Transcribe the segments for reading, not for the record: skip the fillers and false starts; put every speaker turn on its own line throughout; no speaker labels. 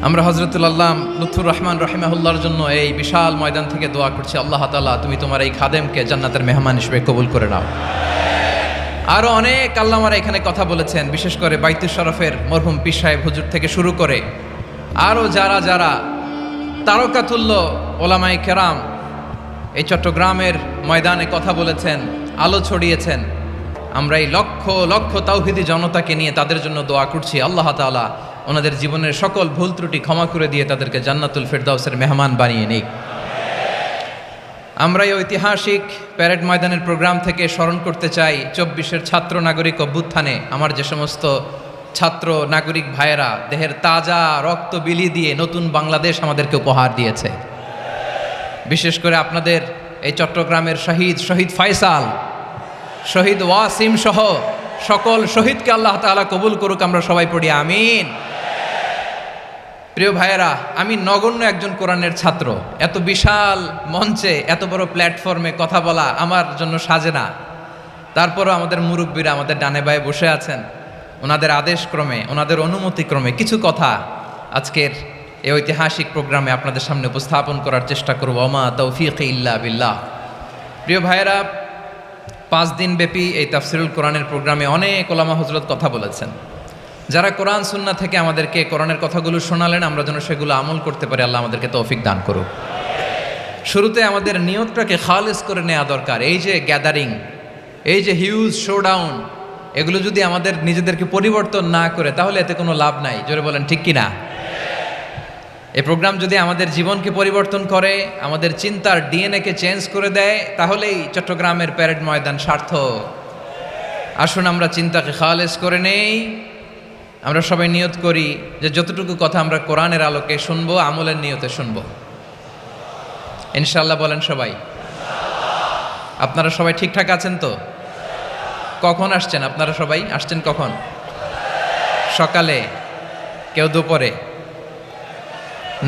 আমরা হযরতুল আল্লাম লুৎফুর রহমান রাহিমাহুল্লাহর জন্য এই বিশাল ময়দান থেকে দোয়া করছি, আল্লাহ তাআলা তুমি তোমার এই খাদেমকে জান্নাতের মেহমান হিসেবে কবুল করে নাও। আরও অনেক আল্লামারা এখানে কথা বলেছেন, বিশেষ করে বাইতুল শরফের মরহুম পীর সাহেব হুজুর থেকে শুরু করে আরও যারা যারা তারকাতুল্য ওলামায়ে কেরাম এই চট্টগ্রামের ময়দানে কথা বলেছেন, আলো ছড়িয়েছেন। আমরা এই লক্ষ লক্ষ তাওহীদি জনতাকে নিয়ে তাদের জন্য দোয়া করছি, আল্লাহ তাআলা ওনাদের জীবনের সকল ভুল ত্রুটি ক্ষমা করে দিয়ে তাদেরকে জান্নাতুল ফেরদাউসের মেহমান বানিয়ে নিক। আমরা এই ঐতিহাসিক প্যারেড ময়দানের প্রোগ্রাম থেকে স্মরণ করতে চাই 24-এর ছাত্র নাগরিক অভ্যুত্থানে আমার যে সমস্ত ছাত্র নাগরিক ভাইয়েরা দেহের তাজা রক্ত বিলি দিয়ে নতুন বাংলাদেশ আমাদেরকে উপহার দিয়েছে। বিশেষ করে আপনাদের এই চট্টগ্রামের শহীদ ফয়সাল, শহীদ ওয়াসিম সহ সকল শহীদকে আল্লাহ তাআলা কবুল করুক, আমরা সবাই পড়ি আমিন। প্রিয় ভাইয়েরা, আমি নগণ্য একজন কোরআনের ছাত্র, এত বিশাল মঞ্চে এত বড় প্ল্যাটফর্মে কথা বলা আমার জন্য সাজে না। তারপরও আমাদের মুরব্বীরা আমাদের ডানে বায়ে বসে আছেন, ওনাদের আদেশক্রমে ওনাদের অনুমতিক্রমে কিছু কথা আজকের এই ঐতিহাসিক প্রোগ্রামে আপনাদের সামনে উপস্থাপন করার চেষ্টা করব। ওমা তৌফিক ইল্লা বিল্লাহ। প্রিয় ভাইয়েরা, 5 দিন ব্যাপী এই তাফসিরুল কোরআনের প্রোগ্রামে অনেক ওলামা হযরত কথা বলেছেন। যারা কোরআন সুন্নাহ থেকে আমাদেরকে কোরআনের কথাগুলো শোনালেন, আমরা যেন সেগুলো আমল করতে পারি, আল্লাহ আমাদেরকে তৌফিক দান করুক। শুরুতে আমাদের নিয়তটাকে খালেস করে নেওয়া দরকার। এই যে গ্যাদারিং, এই যে হিউজ শোডাউন, এগুলো যদি আমাদের নিজেদেরকে পরিবর্তন না করে তাহলে এতে কোনো লাভ নাই। জোরে বলেন ঠিক কিনা? এই প্রোগ্রাম যদি আমাদের জীবনকে পরিবর্তন করে, আমাদের চিন্তার ডিএনএকে চেঞ্জ করে দেয়, তাহলেই চট্টগ্রামের প্যারেড ময়দান সার্থক। আসুন আমরা চিন্তাকে খালেস করে নেই। আমরা সবাই নিয়ত করি যে যতটুকু কথা আমরা কোরআনের আলোকে শুনবো, আমলের নিয়তে শুনবো ইনশাআল্লাহ। বলেন সবাই। আপনারা সবাই ঠিকঠাক আছেন তো? কখন আসছেন আপনারা? সবাই আসছেন কখন? সকালে, কেউ দুপুরে,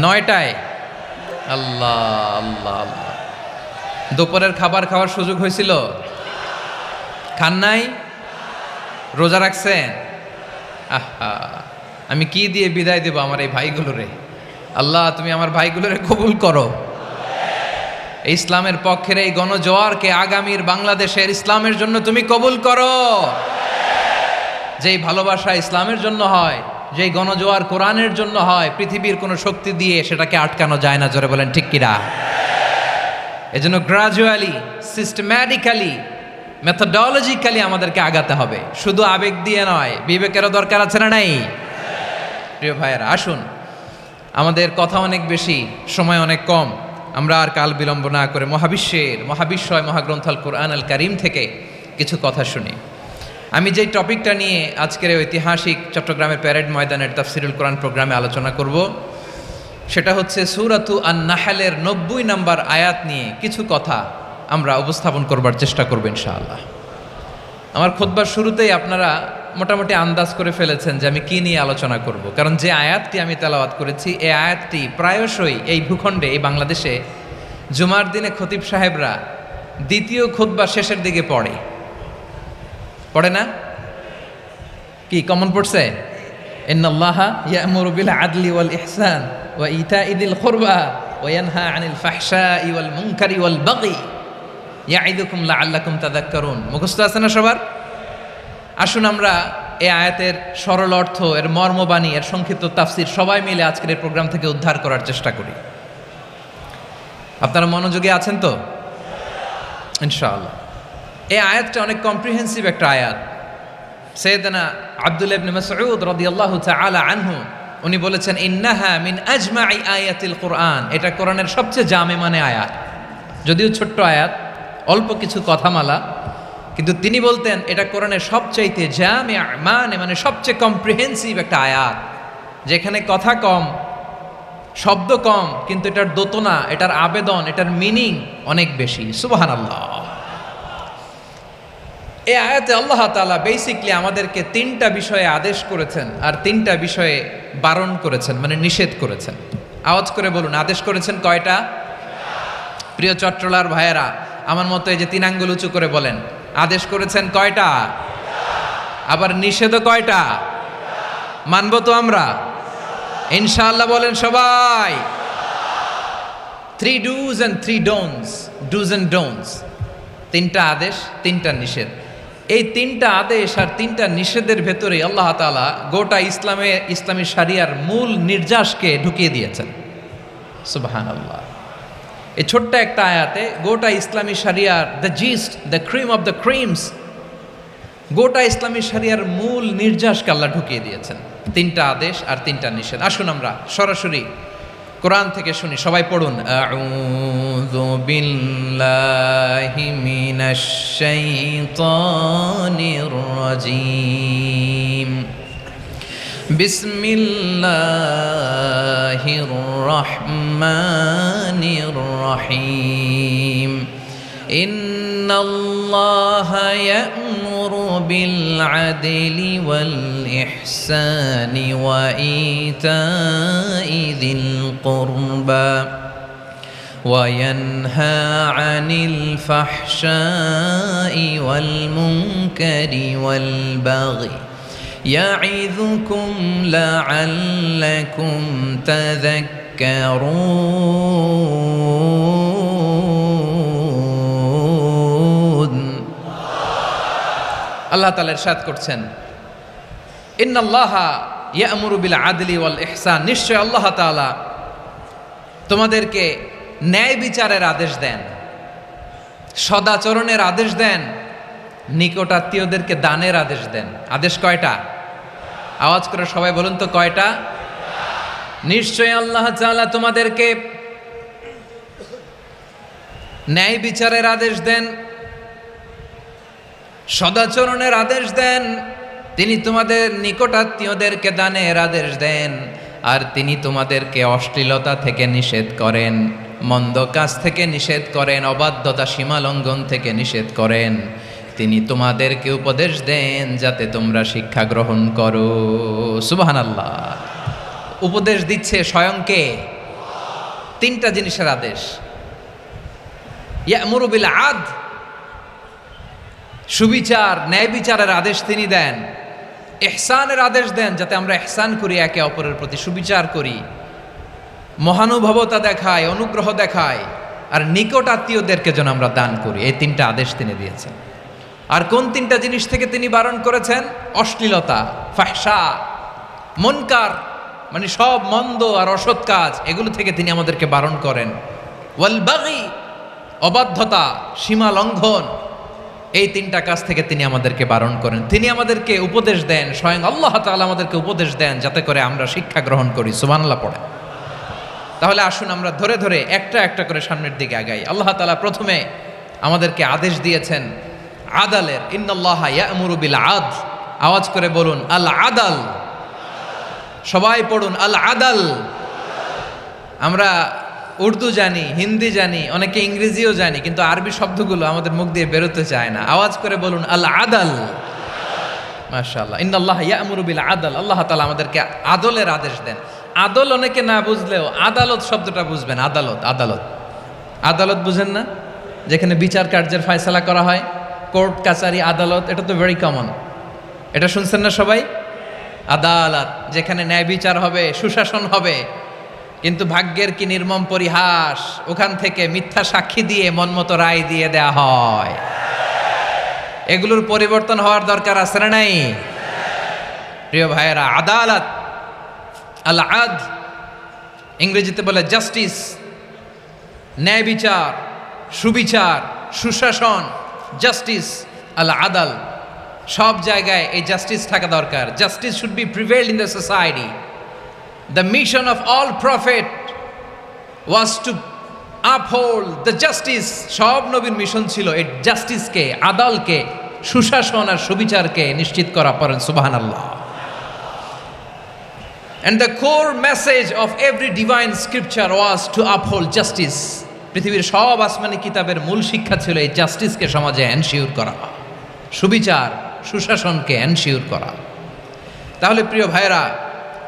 9টায়? আল্লাহ আল্লাহ আল্লাহ। দুপুরের খাবার খাওয়ার সুযোগ হয়েছিল? খান নাই? রোজা রাখছেন? আহা, আমি কি দিয়ে বিদায় দেব আমার এই ভাইগুলোরে? আল্লাহ তুমি আমার ভাইগুলোরে কবুল করো। ইসলামের পক্ষের এই গণজোয়ারকে আগামীর বাংলাদেশের ইসলামের জন্য তুমি কবুল করো। যেই ভালোবাসা ইসলামের জন্য হয়, যেই গণজোয়ার কোরআনের জন্য হয়, পৃথিবীর কোনো শক্তি দিয়ে সেটাকে আটকানো যায় না। জোরে বলেন ঠিক কিনা? এজন্য গ্রাজুয়ালি, সিস্টেম্যাটিক্যালি, মেথোডোলজিক্যালি আমাদেরকে আগাতে হবে, শুধু আবেগ দিয়ে নয়। বিবেকেরও দরকার আছে না নাই? প্রিয় ভাইয়েরা, আসুন, আমাদের কথা অনেক বেশি, সময় অনেক কম। আমরা আর কাল বিলম্ব না করে মহাবিশ্বয় মহাগ্রন্থ আল কোরআন আল কারীম থেকে কিছু কথা শুনি। আমি যেই টপিকটা নিয়ে আজকের ঐতিহাসিক চট্টগ্রামের প্যারেড ময়দানের তাফসিরুল কোরআন প্রোগ্রামে আলোচনা করব, সেটা হচ্ছে সূরাতু আন-নাহলের 90 নম্বর আয়াত নিয়ে কিছু কথা আমরা উপস্থাপন করবার চেষ্টা করব ইনশাআল্লাহ। আমার খুতবার শুরুতেই আপনারা মোটামুটি আন্দাজ করে ফেলেছেন যে আমি কি নিয়ে আলোচনা করব, কারণ যে আয়াতটি আমি তেলাওয়াত করেছি এই আয়াতটি প্রায়শই এই ভূখণ্ডে, এই বাংলাদেশে জুমার দিনে খতিব সাহেবরা দ্বিতীয় খুতবা শেষের দিকে পড়ে না? কি কমন পড়ছে? ইন্নাল্লাহা ইয়া'মুরু বিল আদলি ওয়াল ইহসান ওয়া ইতা'i যিল কুরবা ওয়া ইয়ানহা আনিল ফাহশাই ওয়াল মুনকারি ওয়াল বাগি ইয়া'iদুকুম লাআল্লাকুম তাযাক্কারুন। মুখস্থ আছে না সবার? আসুন আমরা এই আয়াতের সরল অর্থ, এর মর্মবাণী, এর সংক্ষিপ্ত তাফসীর সবাই মিলে আজকের এই প্রোগ্রাম থেকে উদ্ধার করার চেষ্টা করি। আপনারা মনোযোগী আছেন তো? ইনশাআল্লাহ। এই আয়াতটা অনেক কম্প্রিহেন্সিভ একটা আয়াত। সাইয়েদনা আব্দুল্লাহ ইবনে মাসউদ রাদিয়াল্লাহু তাআলা আনহু উনি বলেছেন, ইন্নাহা মিন আজমাই আয়াতিল কুরআন। এটা কোরআনের সবচেয়ে জামে মানে আয়াত। যদিও ছোট্ট আয়াত, অল্প কিছু কথামালা, কিন্তু তিনি বলতেন এটা কোরআনের সবচাইতে জামে মানে সবচেয়ে কম্প্রিহেন্সিভ একটা আয়াত, যেখানে কথা কম, শব্দ কম, কিন্তু এটার দোতনা, এটার আবেদন, এটার মিনিং অনেক বেশি। সুবহানাল্লাহ। এই আয়াতে আল্লাহ তাআলা বেসিকলি আমাদেরকে 3টা বিষয়ে আদেশ করেছেন আর 3টা বিষয়ে বারণ করেছেন, মানে নিষেধ করেছেন। আওয়াজ করে বলুন, আদেশ করেছেন কয়টা? প্রিয় চট্টলার ভাইয়েরা, আমার মতো এই যে 3 আঙ্গুল উঁচু করে বলেন, আদেশ করেছেন কয়টা? আবার নিষেধও কয়টা? মানবো তো আমরা? ইনশাআল্লাহ বলেন সবাই। 3 do's and 3 don'ts, do's and don'ts, 3টা আদেশ 3টা নিষেধ। এই 3টা আদেশ আর 3টা নিষেধের ভেতরে আল্লাহ তাআলা গোটা ইসলামী শরিয়ার মূল নির্যাসকে ঢুকিয়ে দিয়েছেন। সুবহানাল্লাহ। এই ছোট্ট একটা আয়াতে গোটা ইসলামী শরিয়ার the gist, the cream of the creams, গোটা ইসলামী শরিয়ার মূল নির্যাসকে আল্লাহ ঢুকিয়ে দিয়েছেন। 3টা আদেশ আর 3টা নিষেধ। আসুন আমরা সরাসরি কোরআন থেকে শুনি, সবাই পড়ুন। আউযু বিল্লাহি মিনাশ শাইতানির রাজীম। বিসমিল্লাহির রহমানির রহিম। ইন্নাল্লাহা ইয়া'মুরু বিল আদলি ওয়াল ইহসানি ওয়া ইতাই যিল কুরবা ওয়া ইয়ানহা আনিল ফাহশাই ওয়াল মুনকারি ওয়াল বাগি ইয়া'iযুকুম লা'আল্লাকুম তাযাক্কারুন। আল্লাহ তাআলা ইরশাদ করছেন, ইন্নাল্লাহা ইয়া'মুরু বিল আদলি ওয়াল ইহসান, নিশ্চয় আল্লাহ তাআলা তোমাদেরকে ন্যায় বিচারের আদেশ দেন, সদাচরণের আদেশ দেন, নিকটাত্মীয়দেরকে দানের আদেশ দেন। আদেশ কয়টা? আওয়াজ করে সবাই বলুন তো কয়টা? নিশ্চয় আল্লাহ তাআলা তোমাদেরকে ন্যায় বিচারের আদেশ দেন, সদাচরণের আদেশ দেন, তিনি তোমাদের নিকটাত্মীয়দেরকে দানের আদেশ দেন, আর তিনি তোমাদেরকে অশ্লীলতা থেকে নিষেধ করেন, মন্দ কাজ থেকে নিষেধ করেন, অবাধ্যতা সীমা লঙ্ঘন থেকে নিষেধ করেন। তিনি তোমাদেরকে উপদেশ দেন যাতে তোমরা শিক্ষা গ্রহণ করো। সুবহানাল্লাহ। উপদেশ দিচ্ছে স্বয়ংকে। 3টা জিনিসের আদেশ। ইয়া'মুরু বিল আদল, সুবিচার ন্যায় বিচারের আদেশ তিনি দেন। ইহসানের আদেশ দেন, যাতে আমরা ইহসান করি, একে অপরের প্রতি সুবিচার করি, মহানুভবতা দেখাই, অনুগ্রহ দেখাই, আর নিকট আত্মীয়দেরকে যেন আমরা দান করি। এই 3টা আদেশ তিনি দিয়েছেন। আর কোন 3টা জিনিস থেকে তিনি বারণ করেছেন? অশ্লীলতা, ফাহশা, মুনকার, মানে সব মন্দ আর অসৎ কাজ, এগুলো থেকে তিনি আমাদেরকে বারণ করেন। ওয়াল বাগি, অবাধ্যতা, সীমা লঙ্ঘন, এই 3টা কাজ থেকে তিনি আমাদেরকে বারণ করেন। তিনি আমাদেরকে উপদেশ দেন, স্বয়ং আল্লাহ তাআলা আমাদেরকে উপদেশ দেন যাতে করে আমরা শিক্ষা গ্রহণ করি। সুবহানাল্লাহ পড়ে। তাহলে আসুন আমরা ধরে ধরে একটা একটা করে সামনের দিকে আগাই। আল্লাহ তাআলা প্রথমে আমাদেরকে আদেশ দিয়েছেন আদালের। ইন্নাল্লাহা ইয়া'মুরু বিল আদল। আওয়াজ করে বলুন আল আদাল। সবাই পড়ুন আল আদাল। আমরা উর্দু জানি, হিন্দি জানি, অনেকে ইংরেজিও জানি, কিন্তু আরবি শব্দগুলো আমাদের মুখ দিয়ে বেরোতে চায় না। আওয়াজ করে বলুন আল আদাল। মাশাআল্লাহ। ইন্নাল্লাহা ইয়া'মুরু বিল আদল। আল্লাহ তাআলা আমাদেরকে আদলের আদেশ দেন। আদল অনেকে না বুঝলেও আদালত শব্দটা বুঝবেন। আদালত, আদালত, আদালত বুঝেন না? যেখানে বিচার কার্যের ফয়সালা করা হয়, কোর্ট কাচারি আদালত, এটা তো ভেরি কমন। এটা শুনছেন না সবাই? আদালত, যেখানে ন্যায় বিচার হবে, সুশাসন হবে। কিন্তু ভাগ্যের কি নির্মম পরিহাস, ওখান থেকে মিথ্যা সাক্ষী দিয়ে মনমতো রায় দিয়ে দেয়া হয়। এগুলোর পরিবর্তন হওয়ার দরকার আছে না নাই? প্রিয় ভাইয়েরা, আদালত, আল আদল, ইংরেজিতে বলে জাস্টিস, ন্যায় বিচার, সুবিচার, সুশাসন, জাস্টিস, আল আদল, সব জায়গায় এই জাস্টিস থাকা দরকার। Justice should be prevailed in the society. The mission of all prophet was to uphold the justice. সব নবীর মিশন ছিল এই জাস্টিসকে, আদালকে, সুশাসন আর সুবিচারকে নিশ্চিত করা। পড়েন সুবহানাল্লাহ। And the core message of every divine scripture was to uphold justice. পৃথিবীর সব আসমানি কিতাবের মূল শিক্ষা ছিল এই জাস্টিসকে সমাজে এনশিওর করা, সুবিচার, সুশাসনকে এনশিওর করা। তাহলে প্রিয় ভাইরা,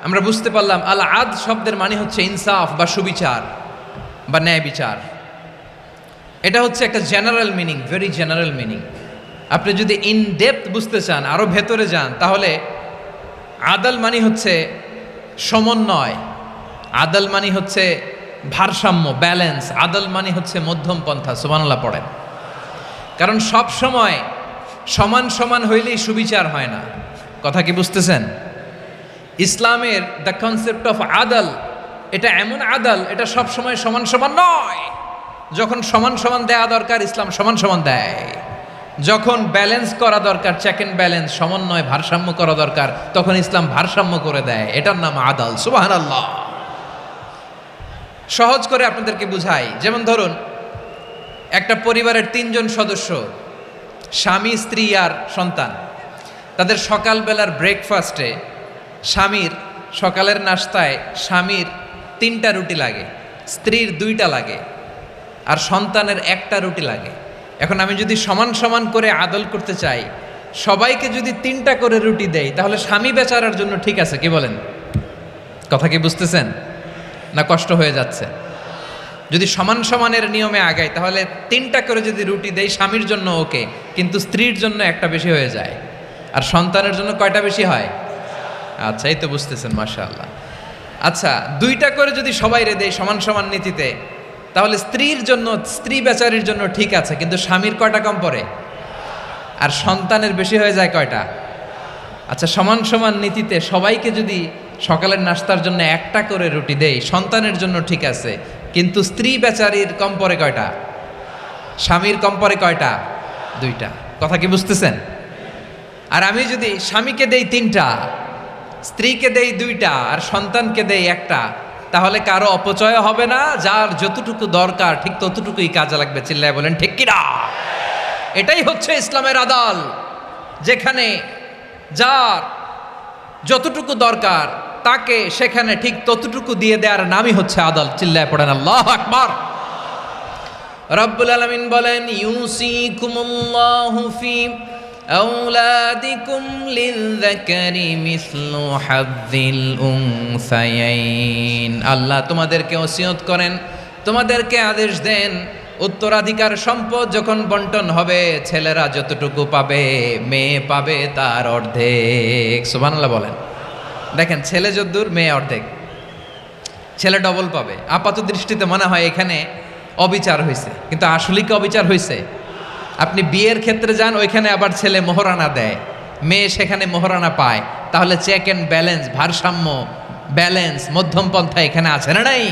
আমরা বুঝতে পারলাম আল আদ শব্দের মানে হচ্ছে ইনসাফ বা সুবিচার বা ন্যায় বিচার। এটা হচ্ছে একটা general meaning, very general meaning. আপনি যদি ইন ডেপথ বুঝতে চান, আরো ভেতরে যান, তাহলে আদাল মানে হচ্ছে সমন্বয়, আদল মানে হচ্ছে ভারসাম্য, ব্যালেন্স। আদল মানে হচ্ছে মধ্যম পন্থা। সুবহানাল্লাহ পড়েন। কারণ সব সময় সমান সমান হইলেই সুবিচার হয় না। কথা কি বুঝতেছেন? ইসলামের দ্য কনসেপ্ট অফ আদল, এটা এমন আদল, এটা সব সময় সমান সমান নয়। যখন সমান সমান দেয়া দরকার, ইসলাম সমান সমান দেয়। যখন ব্যালেন্স করা দরকার, চেক এন্ড ব্যালেন্স, সমন্বয়, ভারসাম্য করা দরকার, তখন ইসলাম ভারসাম্য করে দেয়। এটার নাম আদল। সুবহানাল্লাহ। সহজ করে আপনাদেরকে বুঝাই। যেমন ধরুন, একটা পরিবারের 3 জন সদস্য, স্বামী, স্ত্রী আর সন্তান। তাদের সকালবেলার ব্রেকফাস্টে স্বামীর, সকালের নাস্তায় স্বামীর 3টা রুটি লাগে, স্ত্রীর 2টা লাগে, আর সন্তানের 1টা রুটি লাগে। এখন আমি যদি সমান সমান করে আদল করতে চাই, সবাইকে যদি 3টা করে রুটি দেই, তাহলে স্বামী বেচারার জন্য ঠিক আছে, কি বলেন? কথা কি বুঝতেছেন না কষ্ট হয়ে যাচ্ছে? যদি সমান সমানের নিয়মে আগাই, তাহলে 3টা করে যদি রুটি দেই, স্বামীর জন্য ওকে, কিন্তু স্ত্রীর জন্য 1টা বেশি হয়ে যায়। আর সন্তানের জন্য কয়টা বেশি হয়? আচ্ছা, এই তো বুঝতেছেন, মাশাআল্লাহ। আচ্ছা, 2টা করে যদি সবাই রে দেয় সমান সমান নীতিতে, তাহলে স্ত্রীর জন্য, স্ত্রী বেচারির জন্য ঠিক আছে, কিন্তু স্বামীর কয়টা কম পড়ে? আর সন্তানের বেশি হয়ে যায় কয়টা? আচ্ছা, সমান সমান নীতিতে সবাইকে যদি সকালের নাস্তার জন্য 1টা করে রুটি দেই, সন্তানের জন্য ঠিক আছে, কিন্তু স্ত্রী বেচারির কম পড়ে কয়টা? স্বামীর কম পড়ে কয়টা? 2টা। কথা কি বুঝতেছেন? আর আমি যদি স্বামীকে দেই 3টা, স্ত্রীকে দেই 2টা, আর সন্তানকে দেই 1টা, তাহলে কারো অপচয় হবে না। যার যতটুকু দরকার ঠিক ততটুকুই কাজে লাগবে। চিল্লায় বলেন ঠিক কিনা? এটাই হচ্ছে ইসলামের আদল, যেখানে যার যতটুকু দরকার তাকে সেখানে ঠিক ততটুকু দিয়ে দেওয়ার নামই হচ্ছে আদল। চিল্লায় পড়েন আল্লাহু আকবার। রব্বুল আলামিন বলেন, ইউসিকুমুল্লাহু ফি আওলাদিকুম লিযযাকারি মিসলু হাযযিল উনসায়াইন। আল্লাহ তোমাদেরকে ওসিয়ত করেন, তোমাদেরকে আদেশ দেন, উত্তরাধিকার সম্পদ যখন বন্টন হবে, ছেলেরা যতটুকু পাবে, মেয়ে পাবে তার অর্ধেক। সুবহানাল্লাহ বলেন। দেখেন, ছেলে যদ্দূর, মেয়ে অর্ধেক। ছেলে ডবল পাবে। আপাত দৃষ্টিতে মনে হয় এখানে অবিচার হয়েছে, কিন্তু আসলে কি অবিচার হয়েছে? আপনি বিয়ের ক্ষেত্রে যান, ওইখানে আবার ছেলে মোহরানা দেয়, মেয়ে সেখানে মোহরানা পায়। তাহলে চেক এন্ড ব্যালেন্স, ভারসাম্য, ব্যালেন্স, মধ্যম পন্থা এখানে আছে না নাই?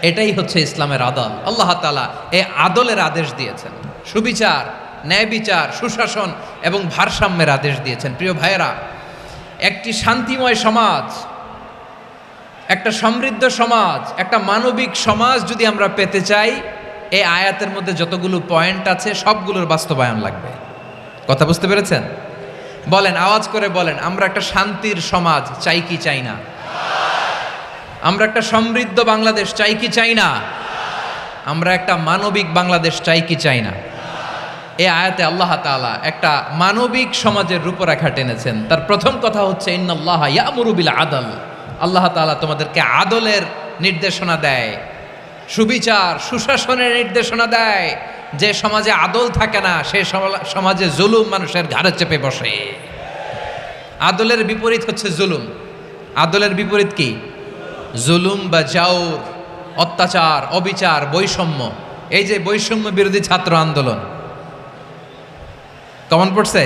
এটাই হচ্ছে ইসলামের আদল। আল্লাহ তাআলা এই আদলের আদেশ দিয়েছেন, সুবিচার, ন্যায় বিচার, সুশাসন এবং ভারসাম্যের আদেশ দিয়েছেন। প্রিয় ভাইয়েরা, একটি শান্তিময় সমাজ, একটা সমৃদ্ধ সমাজ, একটা মানবিক সমাজ যদি আমরা পেতে চাই, এই আয়াতের মধ্যে যতগুলো পয়েন্ট আছে সবগুলোর বাস্তবায়ন লাগবে। কথা বুঝতে পেরেছেন? বলেন, আওয়াজ করে বলেন, আমরা একটা শান্তির সমাজ চাই কি চাই না? আমরা একটা সমৃদ্ধ বাংলাদেশ চাই কি চাই না? আমরা একটা মানবিক বাংলাদেশ চাই কি চাই না? এই আয়াতে আল্লাহ তাআলা একটা মানবিক সমাজের রূপরেখা টেনেছেন। তার প্রথম কথা হচ্ছে, ইন্নাল্লাহা ইয়ামুরু বিল আদল। আল্লাহ তাআলা তোমাদেরকে আদলের নির্দেশনা দেয়, সুবিচার, সুশাসনের নির্দেশনা দেয়। যে সমাজে আদল থাকে না, সে সমাজে জুলুম মানুষের ঘাড়ে চেপে বসে। আদলের বিপরীত হচ্ছে জুলুম। আদলের বিপরীত কি? জুলুম বা জাউর, অত্যাচার, অবিচার, বৈষম্য। এই যে বৈষম্য বিরোধী ছাত্র আন্দোলন কমন পড়ছে?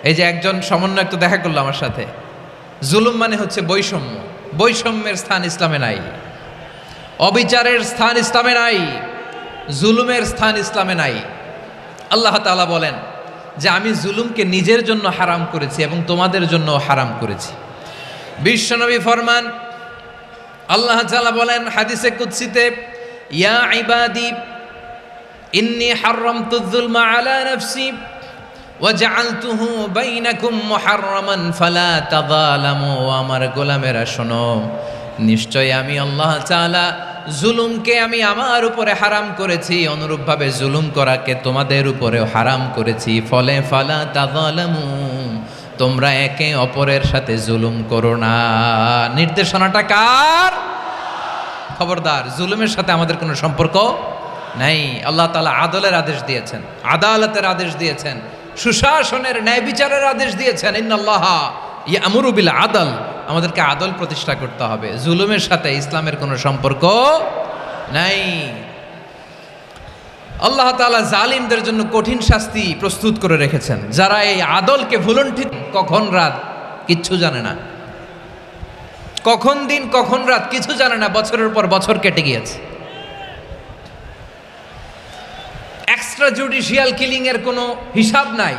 এই যে একজন সমন্বয়ক তো দেখা করলো আমার সাথে। জুলুম মানে হচ্ছে বৈষম্য। বৈষম্যের স্থান ইসলামে নাই, অবিচারের স্থান ইসলামে নাই, জুলুমের স্থান ইসলামে নাই। আল্লাহ তাআলা বলেন যে আমি জুলুমকে নিজের জন্য হারাম করেছি এবং তোমাদের জন্য হারাম করেছি। বিশ্বনবী ফরমান, আল্লাহ তাআলা বলেন হাদিসে কুদসিতে, ইয়া ইবাদি ইন্নী হারামতুয যুলমা আলা নাফসি ওয়া জাআলতুহু বাইনাকুম মুহাররামান ফালা তাযালামু। আমার গোলামেরা শোনো, নিশ্চয় আমি আল্লাহ তাআলা জুলুমকে আমি আমার উপরে হারাম করেছি, অনুরূপভাবে জুলুম করাকে তোমাদের উপরেও হারাম করেছি। ফলে ফালা তাযালামু, তোমরা একে অপরের সাথে জুলুম করো না। নির্দেশনাটা কার? খবরদার, জুলুমের সাথে আমাদের কোনো সম্পর্ক নাই। আল্লাহ তাআলা আদলের আদেশ দিয়েছেন, আদালতের আদেশ দিয়েছেন, সুশাসনের, ন্যায় বিচারের আদেশ দিয়েছেন। ইন্নাল্লাহা ইয়ামুরু বিল আদল আমাদেরকে আদল প্রতিষ্ঠা করতে হবে। জুলুমের সাথে ইসলামের কোনো সম্পর্ক নাই। আল্লাহ তাআলা জালিমদের জন্য কঠিন শাস্তি প্রস্তুত করে রেখেছেন। যারা এই আদলকে ভুলণ্ঠিত, কখন রাত কিচ্ছু জানে না, কখন দিন কখন রাত কিছু জানে না, বছরের পর বছর কেটে গিয়েছে। এক্সট্রা জুডিশিয়াল কিলিং এর কোনো হিসাব নাই,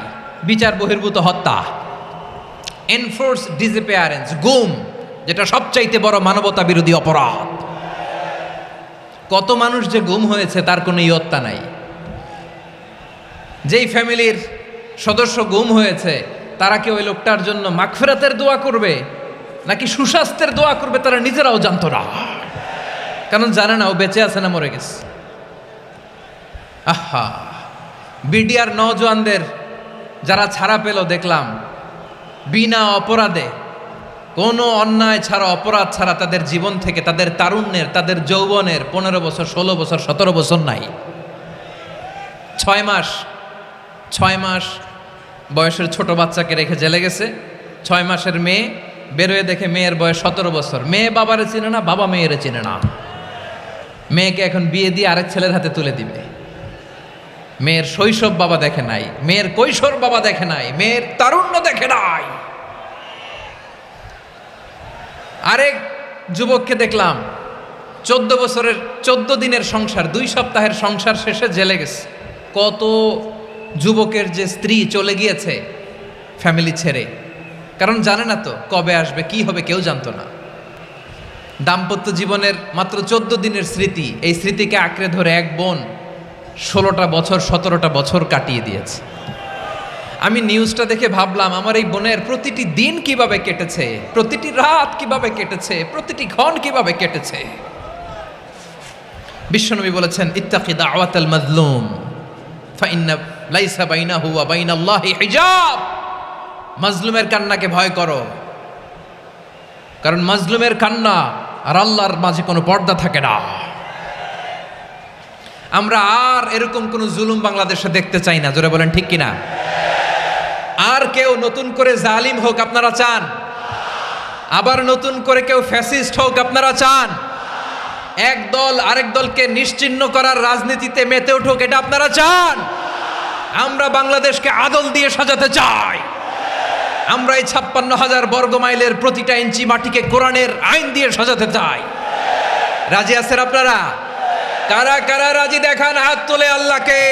বিচার বহির্ভূত হত্যা, এনফোর্স ডিসঅ্যাপিয়ারেন্স, গুম, যেটা সবচাইতে বড় মানবতা বিরোধী অপরাধ। কত মানুষ যে গুম হয়েছে তার কোনো ইয়ত্তা নাই। যেই ফ্যামিলির সদস্য গুম হয়েছে তারা কি ওই লোকটার জন্য মাগফিরাতের দোয়া করবে নাকি সুস্বাস্থ্যের দোয়া করবে তারা নিজেরাও জানতো না, কারণ জানে না ও বেঁচে আছে না মরে গেছে। আহা, বিডিআর নওজোয়ানদের যারা ছাড়া পেল দেখলাম, বিনা অপরাধে, কোনো অন্যায় ছাড়া, অপরাধ ছাড়া তাদের জীবন থেকে, তাদের তারুণ্যের, তাদের যৌবনের 15 বছর, 16 বছর, 17 বছর নাই, 6 মাস বয়সের ছোট বাচ্চাকে রেখে জেলে গেছে। 6 মাসের মেয়ে বেরোয় দেখে মেয়ের বয়স 17 বছর। মেয়ে বাবারে চিনে না, বাবা মেয়েরে চিনে না। মেয়েকে এখন বিয়ে দিয়ে আরেক ছেলের হাতে তুলে দিবে। মেয়ের শৈশব বাবা দেখে নাই, মেয়ের কৈশোর বাবা দেখে নাই, মেয়ের তারুণ্য দেখে নাই। আরেক যুবককে দেখলাম 14 বছরের 14 দিনের সংসার, 2 সপ্তাহের সংসার শেষে জেলে গেছে। কত যুবকের যে স্ত্রী চলে গিয়েছে ফ্যামিলি ছেড়ে, কারণ জানে না তো কবে আসবে, কি হবে, কেউ জানতো না। দাম্পত্য জীবনের মাত্র 14 দিনের স্মৃতি, এই স্মৃতিকে আঁকড়ে ধরে এক বোন 16টা বছর, 17টা বছর কাটিয়ে দিয়েছে। আমি নিউজটা দেখে ভাবলাম, আমার এই বোনের প্রতিটি দিন কিভাবে কেটেছে, প্রতিটি রাত কিভাবে কেটেছে, প্রতিটি ক্ষণ কিভাবে কেটেছে। বিশ্বনবী বলেছেন, ইত্তাকি দাওয়াতাল মাজলুম ফাইন্না লাইসা বাইনাহু ওয়া বাইনাল্লাহি হিজাব। মাজলুমের কান্নাকে ভয় করো, কারণ মাজলুমের কান্না আর আল্লাহর মাঝে কোনো পর্দা থাকে না। আমরা আর এরকম কোন জুলুম বাংলাদেশে দেখতে চাই না। জোরে বলেন ঠিক কিনা? আর কেউ নতুন করে জালিম হোক আপনারা চান? আবার নতুন করে কেউ ফ্যাসিস্ট হোক আপনারা চান? এক দল আরেক দলকে নিশ্চিহ্ন করার রাজনীতিতে মেতে উঠুক এটা আপনারা চান? আমরা বাংলাদেশকে আদল দিয়ে সাজাতে চাই। আমরা এই 56,000 বর্গ মাইলের প্রতিটা ইঞ্চি মাটিকে কোরআনের আইন দিয়ে সাজাতে চাই। রাজি আছেন আপনারা? কারা কারা রাজি দেখান হাত তুলে আল্লাহকে।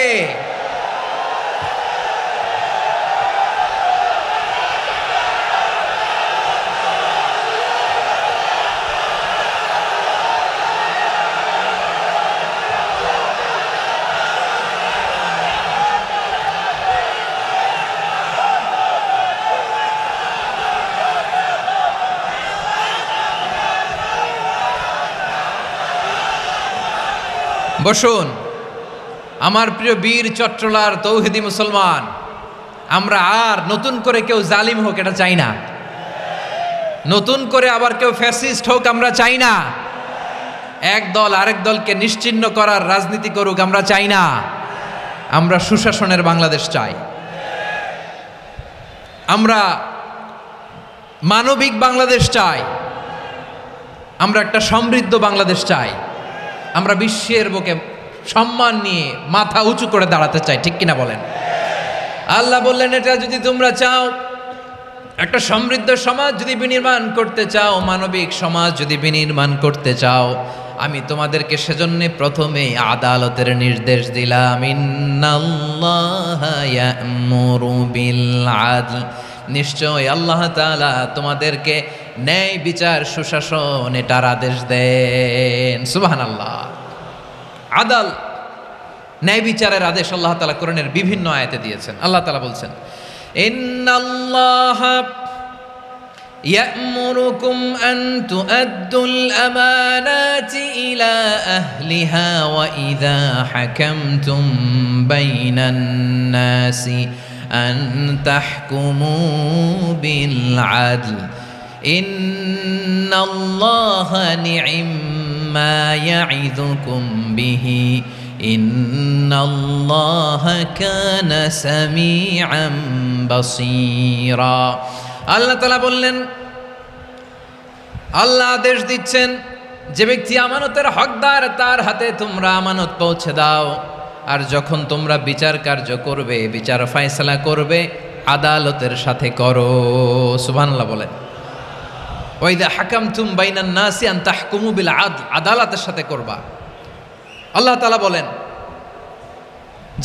বসুন আমার প্রিয় বীর চট্টলার তৌহিদি মুসলমান, আমরা আর নতুন করে কেউ জালিম হোক এটা চাই না। নতুন করে আবার কেউ ফ্যাসিস্ট হোক আমরা চাই না। এক দল আরেক দলকে নিশ্চিহ্ন করার রাজনীতি করুক আমরা চাই না। আমরা সুশাসনের বাংলাদেশ চাই। আমরা মানবিক বাংলাদেশ চাই। আমরা একটা সমৃদ্ধ বাংলাদেশ চাই। আমরা বিশ্বের বুকে সম্মান নিয়ে মাথা উঁচু করে দাঁড়াতে চাই, ঠিক কিনা বলেন? আল্লাহ বললেন, এটা যদি তোমরা চাও, একটা সমৃদ্ধ সমাজ যদি বিনির্মাণ করতে চাও, মানবিক সমাজ যদি বিনির্মাণ করতে চাও, আমি তোমাদেরকে সেজন্য প্রথমে আদালতের নির্দেশ দিলাম। ইন্নাল্লাহা ইয়া'মুরু বিল আদল, নিশ্চয় আল্লাহ তাআলা তোমাদেরকে ন্যায় বিচার, সুশাসন এটার আদেশ দেন। সুবহানাল্লাহ। আদাল, ন্যায় বিচারের আদেশ আল্লাহ তাআলা কোরআনের বিভিন্ন আয়াতে দিয়েছেন। আল্লাহ তাআলা বলছেন, ইন্নাল্লাহা ইয়া'মুরুকুম আন তুআদ্দুল আমানাতি ইলা আহলিহা ওয়া ইযা হাকামতুম বাইনান নাসি আন তাহকুমু বিল আদল ইন্নাল্লাহা নি'ম্মা ইয়া'iযুকুম বিহি ইন্নাল্লাহা কানা সামিআন বাসীরা। আল্লাহ তাআলা বললেন, আল্লাহ আদেশ দিচ্ছেন, যে ব্যক্তি আমানতের হকদার তার হাতে তোমরা আমানত পৌঁছে দাও। আর যখন তোমরা বিচার কার্য করবে, বিচার ফায়সালা করবে, আদালতের সাথে করো। সুবহানাল্লাহ বলেন। ওয়াইদা হাকামতুম বাইনান নাসি আন তাহকুমু বিল আদল, আদালতের সাথে করবা। আল্লাহ তাআলা বলেন,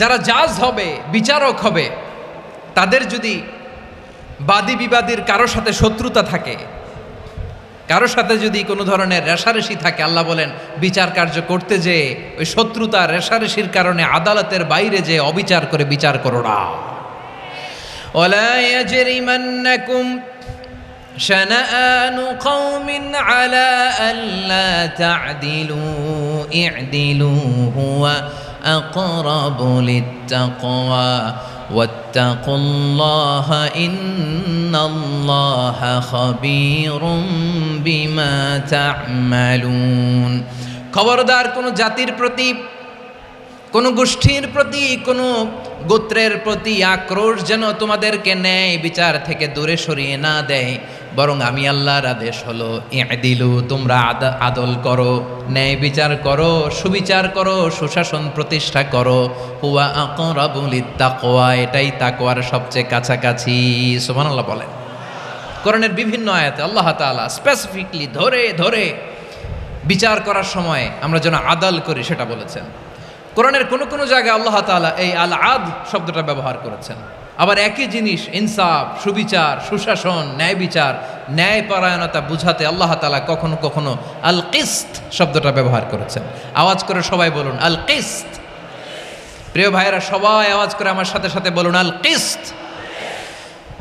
যারা জাজ হবে, বিচারক হবে, তাদের যদি বাদী বিবাদীর কারোর সাথে শত্রুতা থাকে, কারোর সাথে যদি কোনো ধরনের রেষারেষি থাকে, আল্লাহ বলেন বিচার কার্য করতে যে ওই শত্রুতা রেষারেষির কারণে আদালতের বাইরে যে অবিচার করে বিচার করো না। ওয়ালা ইয়াজরিমান্নাকুম শানাআনু কওমিন আলা আল্লা তা'দিলু ই'দিলু হুয়া আকরাবু লিত্তাকওয়া ওয়াত্তাকুল্লাহা ইন্নাল্লাহা খাবীরুম বিমা তা'মালুন। খবরদার কোন জাতির প্রতি, কোন গোষ্ঠীর প্রতি, কোন গোত্রের প্রতি আক্রোশ যেন তোমাদেরকে ন্যায় বিচার থেকে দূরে সরিয়ে না দেয়, বরং আমি আল্লাহর আদেশ হলো ই'দিলু, তোমরা আদল করো, ন্যায় বিচার করো, সুবিচার করো, সুশাসন প্রতিষ্ঠা করো। হুয়া আকরাবু লিত্তাকওয়া, এটাই তাকওয়ার সবচেয়ে কাছাকাছি। সুবহানাল্লাহ বলেন। কোরআনের বিভিন্ন আয়াতে আল্লাহ তাআলা স্পেসিফিকলি ধরে ধরে বিচার করার সময় আমরা যেন আদল করি সেটা বলেছেন। কোরআনের কোন কোন জায়গায় আল্লাহ তাআলা এই আল আদ শব্দটা ব্যবহার করেছেন। আবার একই জিনিস ইনসাফ, সুবিচার, সুশাসন, ন্যায় বিচার, ন্যায়পরায়ণতা বুঝাতে আল্লাহ তাআলা কখনো কখনো আল কিসত শব্দটা ব্যবহার করেছেন। আওয়াজ করে সবাই বলুন আল কিসত। প্রিয় ভাইরা, সবাই আওয়াজ করে আমার সাথে সাথে বলুন আল কিসত।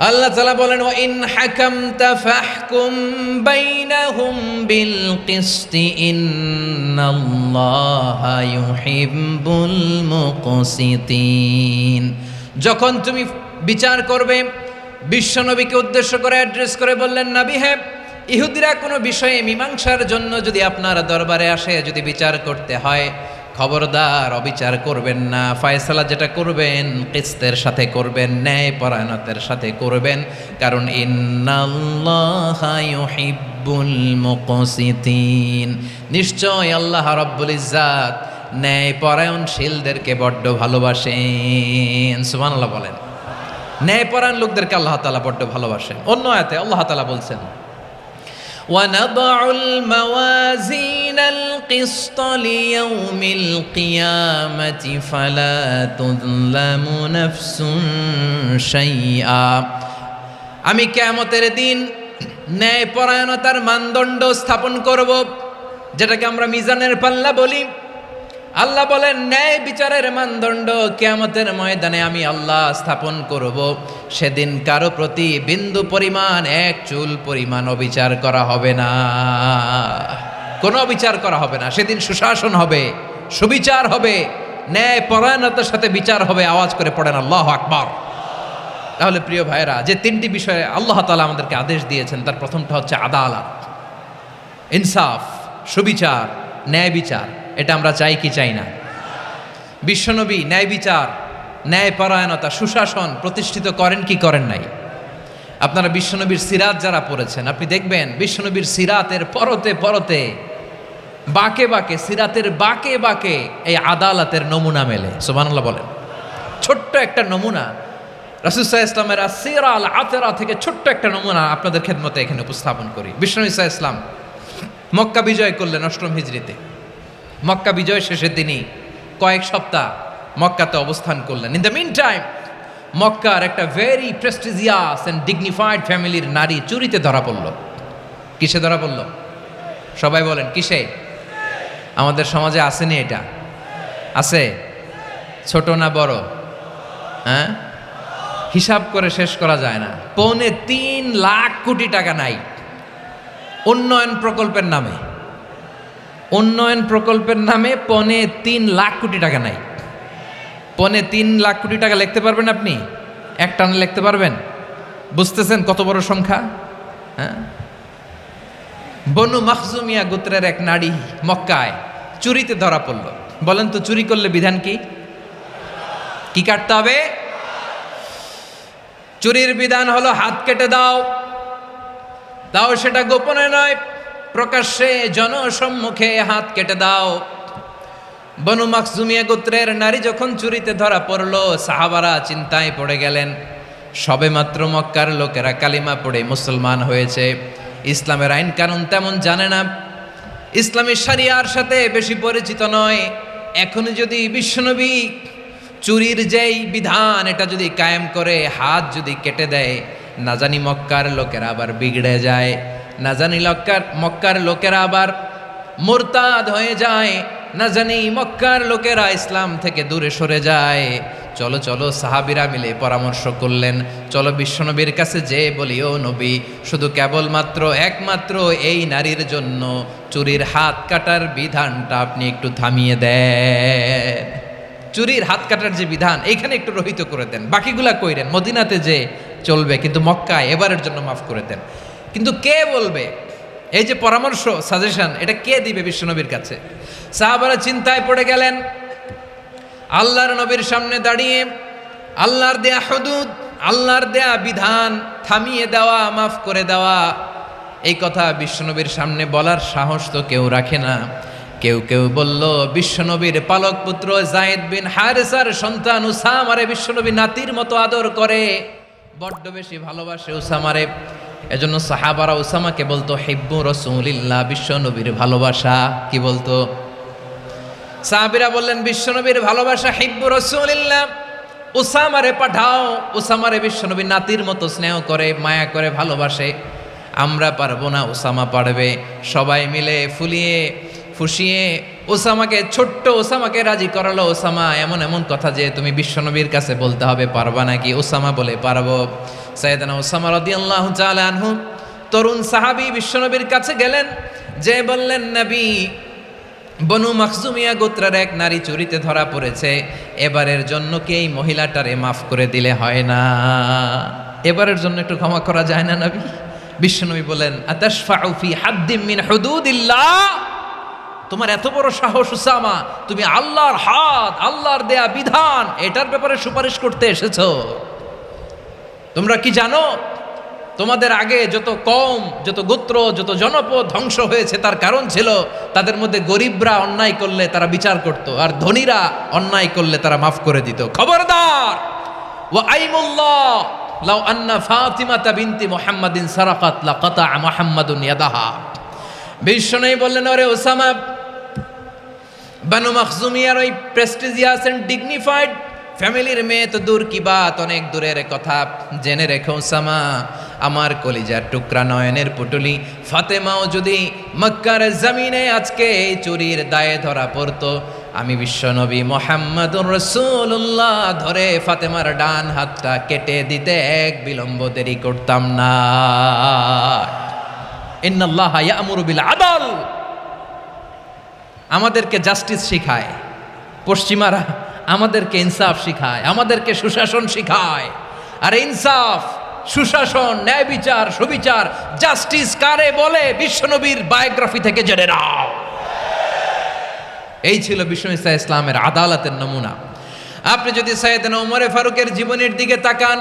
আল্লাহ তাআলা বলেন, ওয়া ইন হাকামতা ফাহকুম বাইনাহুম বিল কিসতি ইন্নাল্লাহা ইউহিব্বুল মুকসিতিন। যখন তুমি বিচার করবে, বিশ্বনবীকে উদ্দেশ্য করে অ্যাড্রেস করে বললেন, নবী হে, ইহুদিরা কোনো বিষয়ে মীমাংসার জন্য যদি আপনার দরবারে আসে, যদি বিচার করতে হয়, খবরদার অবিচার করবেন না। ফয়সালা যেটা করবেন কিসতের সাথে করবেন, ন্যায় পরায়ণতার সাথে করবেন, কারণ ইন্নাল্লাহা ইউহিব্বুল মুকসিতিন, নিশ্চয় আল্লাহ রাব্বুল ইজ্জাত ন্যায় পরায়ণশীলদেরকে বড্ড ভালোবাসেন। সুবহানাল্লাহ বলেন। ন্যায় পরায়ণ লোকদেরকে আল্লাহ তাআলা বড্ড ভালোবাসেন। অন্য আয়াতে আল্লাহ তাআলা বলছেন, وَنَضَعُ الْمَوَازِينَ الْقِسْطَ لِيَوْمِ الْقِيَامَةِ فَلَا تُظْلَمُ نَفْسٌ شَيْئًا। আমি কিয়ামতের দিন ন্যায়পরায়ণতার মানদণ্ড স্থাপন করব, যেটাকে আমরা মিজানের পাল্লা বলি। আল্লাহ বলেন, ন্যায় বিচারের মানদণ্ড কিয়ামতের ময়দানে আমি আল্লাহ স্থাপন করব। সেদিন কারো প্রতি বিন্দু পরিমাণ, এক চুল পরিমাণ অবিচার করা হবে না, কোনো অবিচার করা হবে না। সেদিন সুশাসন হবে, সুবিচার হবে, ন্যায় পরায়ণতার সাথে বিচার হবে। আওয়াজ করে পড়েন আল্লাহু আকবার। তাহলে প্রিয় ভাইরা, যে তিনটি বিষয়ে আল্লাহ তাআলা আমাদেরকে আদেশ দিয়েছেন, তার প্রথমটা হচ্ছে আদালত, ইনসাফ, সুবিচার, ন্যায় বিচার। এটা আমরা চাই কি চাই না? বিশ্বনবী ন্যায় বিচার, ন্যায় পরায়ণতা, সুশাসন প্রতিষ্ঠিত করেন কি করেন নাই? আপনারা বিশ্বনবীর সিরাত যারা পড়েছেন, আপনি দেখবেন বিশ্বনবীর সিরাতের পরতে পরতে, বাঁকে বাঁকে, সিরাতের বাঁকে বাঁকে এই আদালতের নমুনা মেলে। সুবহানাল্লাহ বলেন। ছোট্ট একটা নমুনা রাসূল সাল্লাল্লাহু আলাইহি ওয়াসাল্লামের আসসিরা আল আতরা থেকে ছোট্ট একটা নমুনা আপনাদের খেদমতে এখানে উপস্থাপন করি। বিশ্বনবী সাল্লাল্লাহু আলাইহি ওয়াসাল্লাম মক্কা বিজয় করলেন ৮ম হিজরিতে। মক্কা বিজয় শেষে তিনি কয়েক সপ্তাহ মক্কাতে অবস্থান করলেন। ইন দ্য মিন টাইম মক্কার একটা ভেরি প্রেস্টিজিয়াস অ্যান্ড ডিগনিফাইড ফ্যামিলির নারী চুরিতে ধরা পড়ল। কিসে ধরা পড়ল? সবাই বলেন কিসে? আমাদের সমাজে আসেনি এটা? আছে? ছোট না বড়? হ্যাঁ, হিসাব করে শেষ করা যায় না। ৩.৫ লাখ কোটি টাকা নাই উন্নয়ন প্রকল্পের নামে। উন্নয়ন প্রকল্পের নামে ৩.৫ লাখ কোটি টাকা নাই। ৩.৫ লাখ কোটি টাকা লিখতে পারবেন আপনি? এক টানে লিখতে পারবেন? বুঝতেছেন কত বড় সংখ্যা? হ্যাঁ, বনু মাখজুমিয়া গোত্রের এক নারী মক্কায় চুরিতে ধরা পড়ল। বলেন তো, চুরি করলে বিধান কি? কি কাটতে হবে? চুরির বিধান হলো হাত কেটে দাও। তাও সেটা গোপনে নয়, প্রকাশ্যে জনসম্মুখে হাত কেটে দাও। বনু মাখজুমিয়া গোত্রের নারী যখন চুরিতে ধরা পড়ল, সাহাবারা চিন্তায় পড়ে গেলেন। সবেমাত্র মক্কার লোকেরা কালিমা পড়ে মুসলমান হয়েছে, ইসলামের আইন কানুন তেমন জানে না, ইসলামী শরিয়ার সাথে বেশি পরিচিত নয়। এখন যদি বিশ্বনবী চুরির যেই বিধান এটা যদি কায়েম করে হাত যদি কেটে দেয়, না জানি মক্কার লোকেরা আবার বিগড়ে যায়, না জানি মক্কার লোকেরা আবার মুরতাদ হয়ে যায়, না জানি মক্কার লোকেরা ইসলাম থেকে দূরে সরে যায়। চলো চলো, সাহাবীরা মিলে পরামর্শ করলেন, চলো বিশ্বনবীর কাছে যে বলি, ও নবী, শুধু কেবলমাত্র একমাত্র এই নারীর জন্য চুরির হাত কাটার বিধানটা আপনি একটু থামিয়ে দেন। চুরির হাত কাটার যে বিধান এইখানে একটু রহিত করে দেন, বাকিগুলা কইরেন মদিনাতে যে চলবে, কিন্তু মক্কায় এবারের জন্য মাফ করে দেন। কিন্তু কে বলবে? এই যে পরামর্শ, সাজেশন, এটা কে দিবে বিশ্বনবীর কাছে? সাহাবারা চিন্তায় পড়ে গেলেন। আল্লাহর নবীর সামনে দাঁড়িয়ে আল্লাহর দেয়া হুদুদ, আল্লাহর দেয়া বিধান থামিয়ে দেওয়া, মাফ করে দেওয়া, এই কথা বিশ্বনবীর সামনে বলার সাহস তো কেউ রাখে না। কেউ কেউ বলল, বিশ্বনবীর পালক পুত্র যায়েদ বিন হারেসার সন্তান উসামারে বিশ্বনবী নাতির মতো আদর করে, বড্ড বেশি ভালোবাসে উসামারে। এজন্য সাহাবারা উসামাকে বলতো হিব্বু রাসূলিল্লাহ, বিশ্বনবীর ভালোবাসা। কি বলতো? সাহাবীরা বললেন, বিশ্বনবীর ভালোবাসা হিব্বু রাসূলিল্লাহ, উসামারে পাঠাও। উসামারে বিশ্বনবী নাতির মতো স্নেহ করে, মায়া করে, ভালোবাসে। আমরা পারবো না, উসামা পারবে। সবাই মিলে ফুলিয়ে ফুসিয়ে ওসামাকে, ছোট্ট ওসামাকে রাজি করালো। ওসামা, এমন এমন কথা যে তুমি বিশ্বনবীর কাছে বলতে হবে, পারবা নাকি? ওসামা বলে, পারবো। সাইয়েদনা ওসামা রাদিয়াল্লাহু তাআলা আনহু তরুণ সাহাবী বিশ্বনবীর কাছে গেলেন, যে বললেন, নবী, বনু মাখজুমিয়া গোত্রের এক নারী চুরিতে ধরা পড়েছে, এবারের জন্য কি এই মহিলাটারে মাফ করে দিলে হয় না? এবারের জন্য একটু ক্ষমা করা যায় না নবী? বিশ্বনবী বলেন, আতাশফাউ ফি হাদ্দিম মিন হুদুদিল্লাহ, তোমার এত বড় সাহস উসামা, তুমি আল্লাহর হাত, আল্লাহর দেয়া বিধান, এটার ব্যাপারে সুপারিশ করতে এসেছো? তোমরা কি জানো তোমাদের আগে যত কওম, যত গোত্র, যত জনপদ ধ্বংস হয়েছে তার কারণ ছিল তাদের মধ্যে গরিবরা অন্যায় করলে তারা বিচার করত, আর ধনীরা অন্যায় করলে তারা মাফ করে দিত। খবরদার! ওয়া আইমুল্লাহ লাউ আন্না ফাতিমাতা বিনতি মুহাম্মাদিন সারাকাত লাকাতা মুহাম্মাদুন ইয়াদাহা। বিশ্বনবী বললেন, ওরে ওসামা, বানু মাখজুমিয়ার ওই প্রেস্টিজিয়াস এন্ড ডিগনিফাইড ফ্যামিলির মেয়ে তো দূর কি বাত, অনেক দূরের কথা। জেনে রেখো ওসামা, আমার কলিজার টুকরা, নয়নের পুটুলি ফাতেমাও যদি মক্কার জমিনে আজকে এই চুরির দায়ে ধরা পড়তো, আমি বিশ্বনবী মুহাম্মাদুর রাসূলুল্লাহ ধরে ফাতেমার ডান হাতটা কেটে দিতে এক বিলম্ব দেরি করতাম না। ইন্নাল্লাহা ইয়া'মুরু বিল আদল, আমাদেরকে জাস্টিস শিখায় পশ্চিমারা, আমাদেরকে ইনসাফ শিখায়, আমাদেরকে সুশাসন শিখায়। আর ইনসাফ, সুশাসন, ন্যায় বিচার, সুবিচার, জাস্টিস কারে বলে বিশ্বনবীর বায়োগ্রাফি থেকে জেনে নাও। এই ছিল বিশ্বনবী ইসলামের আদালতের নমুনা। আপনি যদি সাইয়েদনা ওমর ফারুকের জীবনের দিকে তাকান,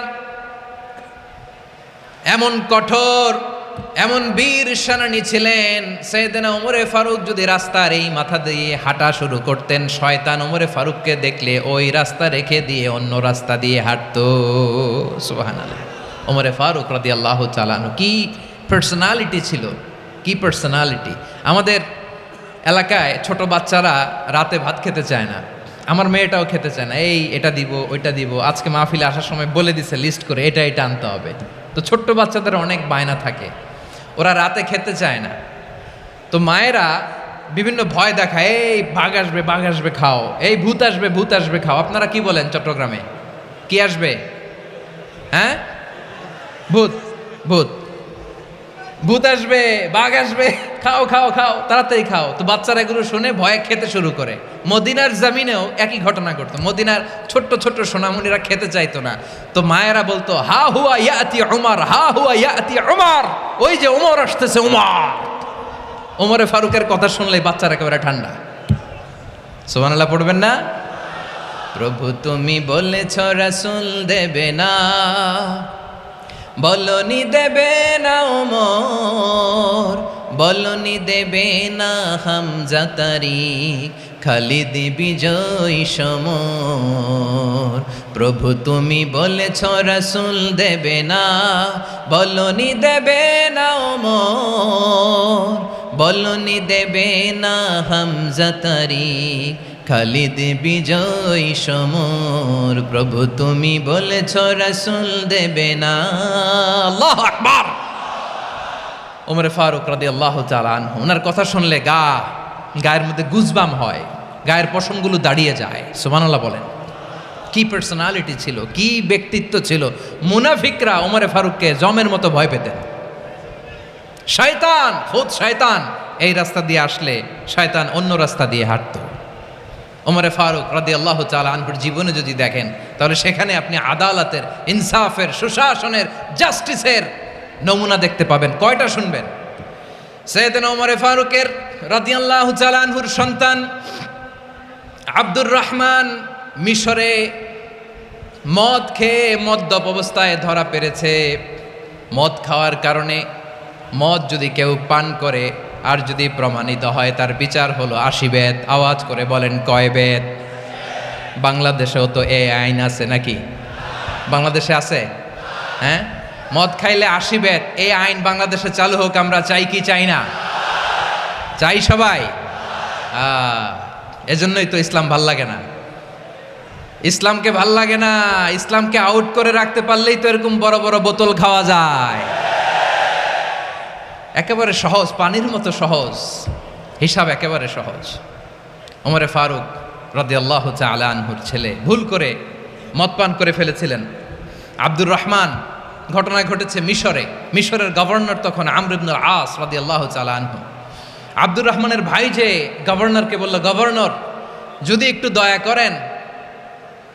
এমন কঠোর, এমন বীর সেনানী ছিলেন। সাইয়েদনা ওমর ফারুক যদি রাস্তার এই মাথা দিয়ে হাঁটা শুরু করতেন, শয়তান ওমর ফারুককে দেখলে ওই রাস্তা রেখে দিয়ে অন্য রাস্তা দিয়ে হাঁটতো। সুবহানাল্লাহ। ওমর ফারুক রাদিয়াল্লাহু তাআলা আনহু কি পার্সোনালিটি ছিল, কি পার্সোনালিটি! আমাদের এলাকায় ছোট বাচ্চারা রাতে ভাত খেতে চায় না, আমার মেয়েটাও খেতে চায় না। এই এটা দিব, ওইটা দিব, আজকে মাহফিলে আসার সময় বলে দিছে লিস্ট করে, এটা এটা আনতে হবে। তো ছোট্ট বাচ্চাদের অনেক বায়না থাকে, ওরা রাতে খেতে চায় না। তো মায়েরা বিভিন্ন ভয় দেখায়, এই বাঘ আসবে, বাঘ আসবে খাও, এই ভূত আসবে, ভূত আসবে খাও। আপনারা কি বলেন চট্টগ্রামে? কি আসবে? হ্যাঁ, ভূত, ভূত, ভূত আসবে, বাঘ আসবে, খাও খাও খাও, তাড়াতাড়ি খাও। তো বাচ্চারা এগুলো শুনে ভয়ে খেতে শুরু করে। মদিনার জমিনেও একই ঘটনা ঘটতো। মদিনার ছোট্ট ছোট্ট সোনামণিরা খেতে চাইতো না। তো মায়েরা বলতো, হা হুয়া ইয়াতি উমর, হা হুয়া ইয়াতি উমর, ওই যে উমর আসতেছে, উমর। ওমরে ফারুকের কথা শুনলে বাচ্চারা একেবারে ঠান্ডা। সুবহানাল্লাহ পড়বেন না? প্রভু তুমি বলেছ রাসূল দেবে না, বলনি দেবে না ওমর, বলনি দেবে না হামজা তারিখ, খালিদ বিজয় সমর। প্রভু তুমি বলেছ রাসূল দেবে না, বলনি দেবে না ওমর, বলনি দেবে না হামজা তারিখ, খালিদ বিজয় সমর। প্রভু তুমি বলেছ রাসূল দেবে না। আল্লাহু আকবার। ওমর ফারুক রাদিয়াল্লাহু তাআলা আনহু, ওনার কথা শুনলে গায়ের মধ্যে গুজবাম হয়, গায়ের পশমগুলো দাঁড়িয়ে যায়। সুবহানাল্লাহ বলেন। কি পার্সোনালিটি ছিল, কি ব্যক্তিত্ব ছিল। মুনাফিকরা ওমর ফারুককে জমের মতো ভয় পেতেন। শয়তান, খুদ শয়তান এই রাস্তা দিয়ে আসলে শয়তান অন্য রাস্তা দিয়ে হাঁটতো। ওমর ফারুক রাদিয়াল্লাহু তাআলা আনহুর জীবনে যদি দেখেন, তাহলে সেখানে আপনি আদালতের, ইনসাফের, সুশাসনের, জাস্টিসের নমুনা দেখতে পাবেন। কয়টা শুনবেন? সাইয়েদনা ওমর ফারুকের রাদিয়াল্লাহু তাআলা আনহুর সন্তান আব্দুর রহমান মিশরে মদ খেয়ে মদ্যপ অবস্থায় ধরা পড়েছে। মদ খাওয়ার কারণে, মদ যদি কেউ পান করে আর যদি প্রমাণিত হয়, তার বিচার হলো 80 বেত। আওয়াজ করে বলেন কয় বেত? বাংলাদেশেও তো এই আইন আছে নাকি? বাংলাদেশে আছে? হ্যাঁ, মদ খাইলে 80 বেত, এই আইন বাংলাদেশে চালু হোক। আমরা চাই কি চাই না? চাই সবাই। এজন্যই তো ইসলাম ভাল লাগে না। ইসলামকে ভাল লাগে না। ইসলামকে আউট করে রাখতে পারলেই তো এরকম বড় বড় বোতল খাওয়া যায়। একেবারে সহজ, পানির মতো সহজ, হিসাব একেবারে সহজ। ওমর ফারুক রাদিয়াল্লাহু তাআলা আনহুর ছেলে ভুল করে মদ পান করে ফেলেছিলেন। আব্দুর রহমান, ঘটনা ঘটেছে মিশরে। মিশরের গভর্নর তখন আমর ইবনুল আস রাদিয়াল্লাহু তাআলা আনহু। আব্দুর রহমানের ভাই যে গভর্নরকে বলল, গভর্নর যদি একটু দয়া করেন,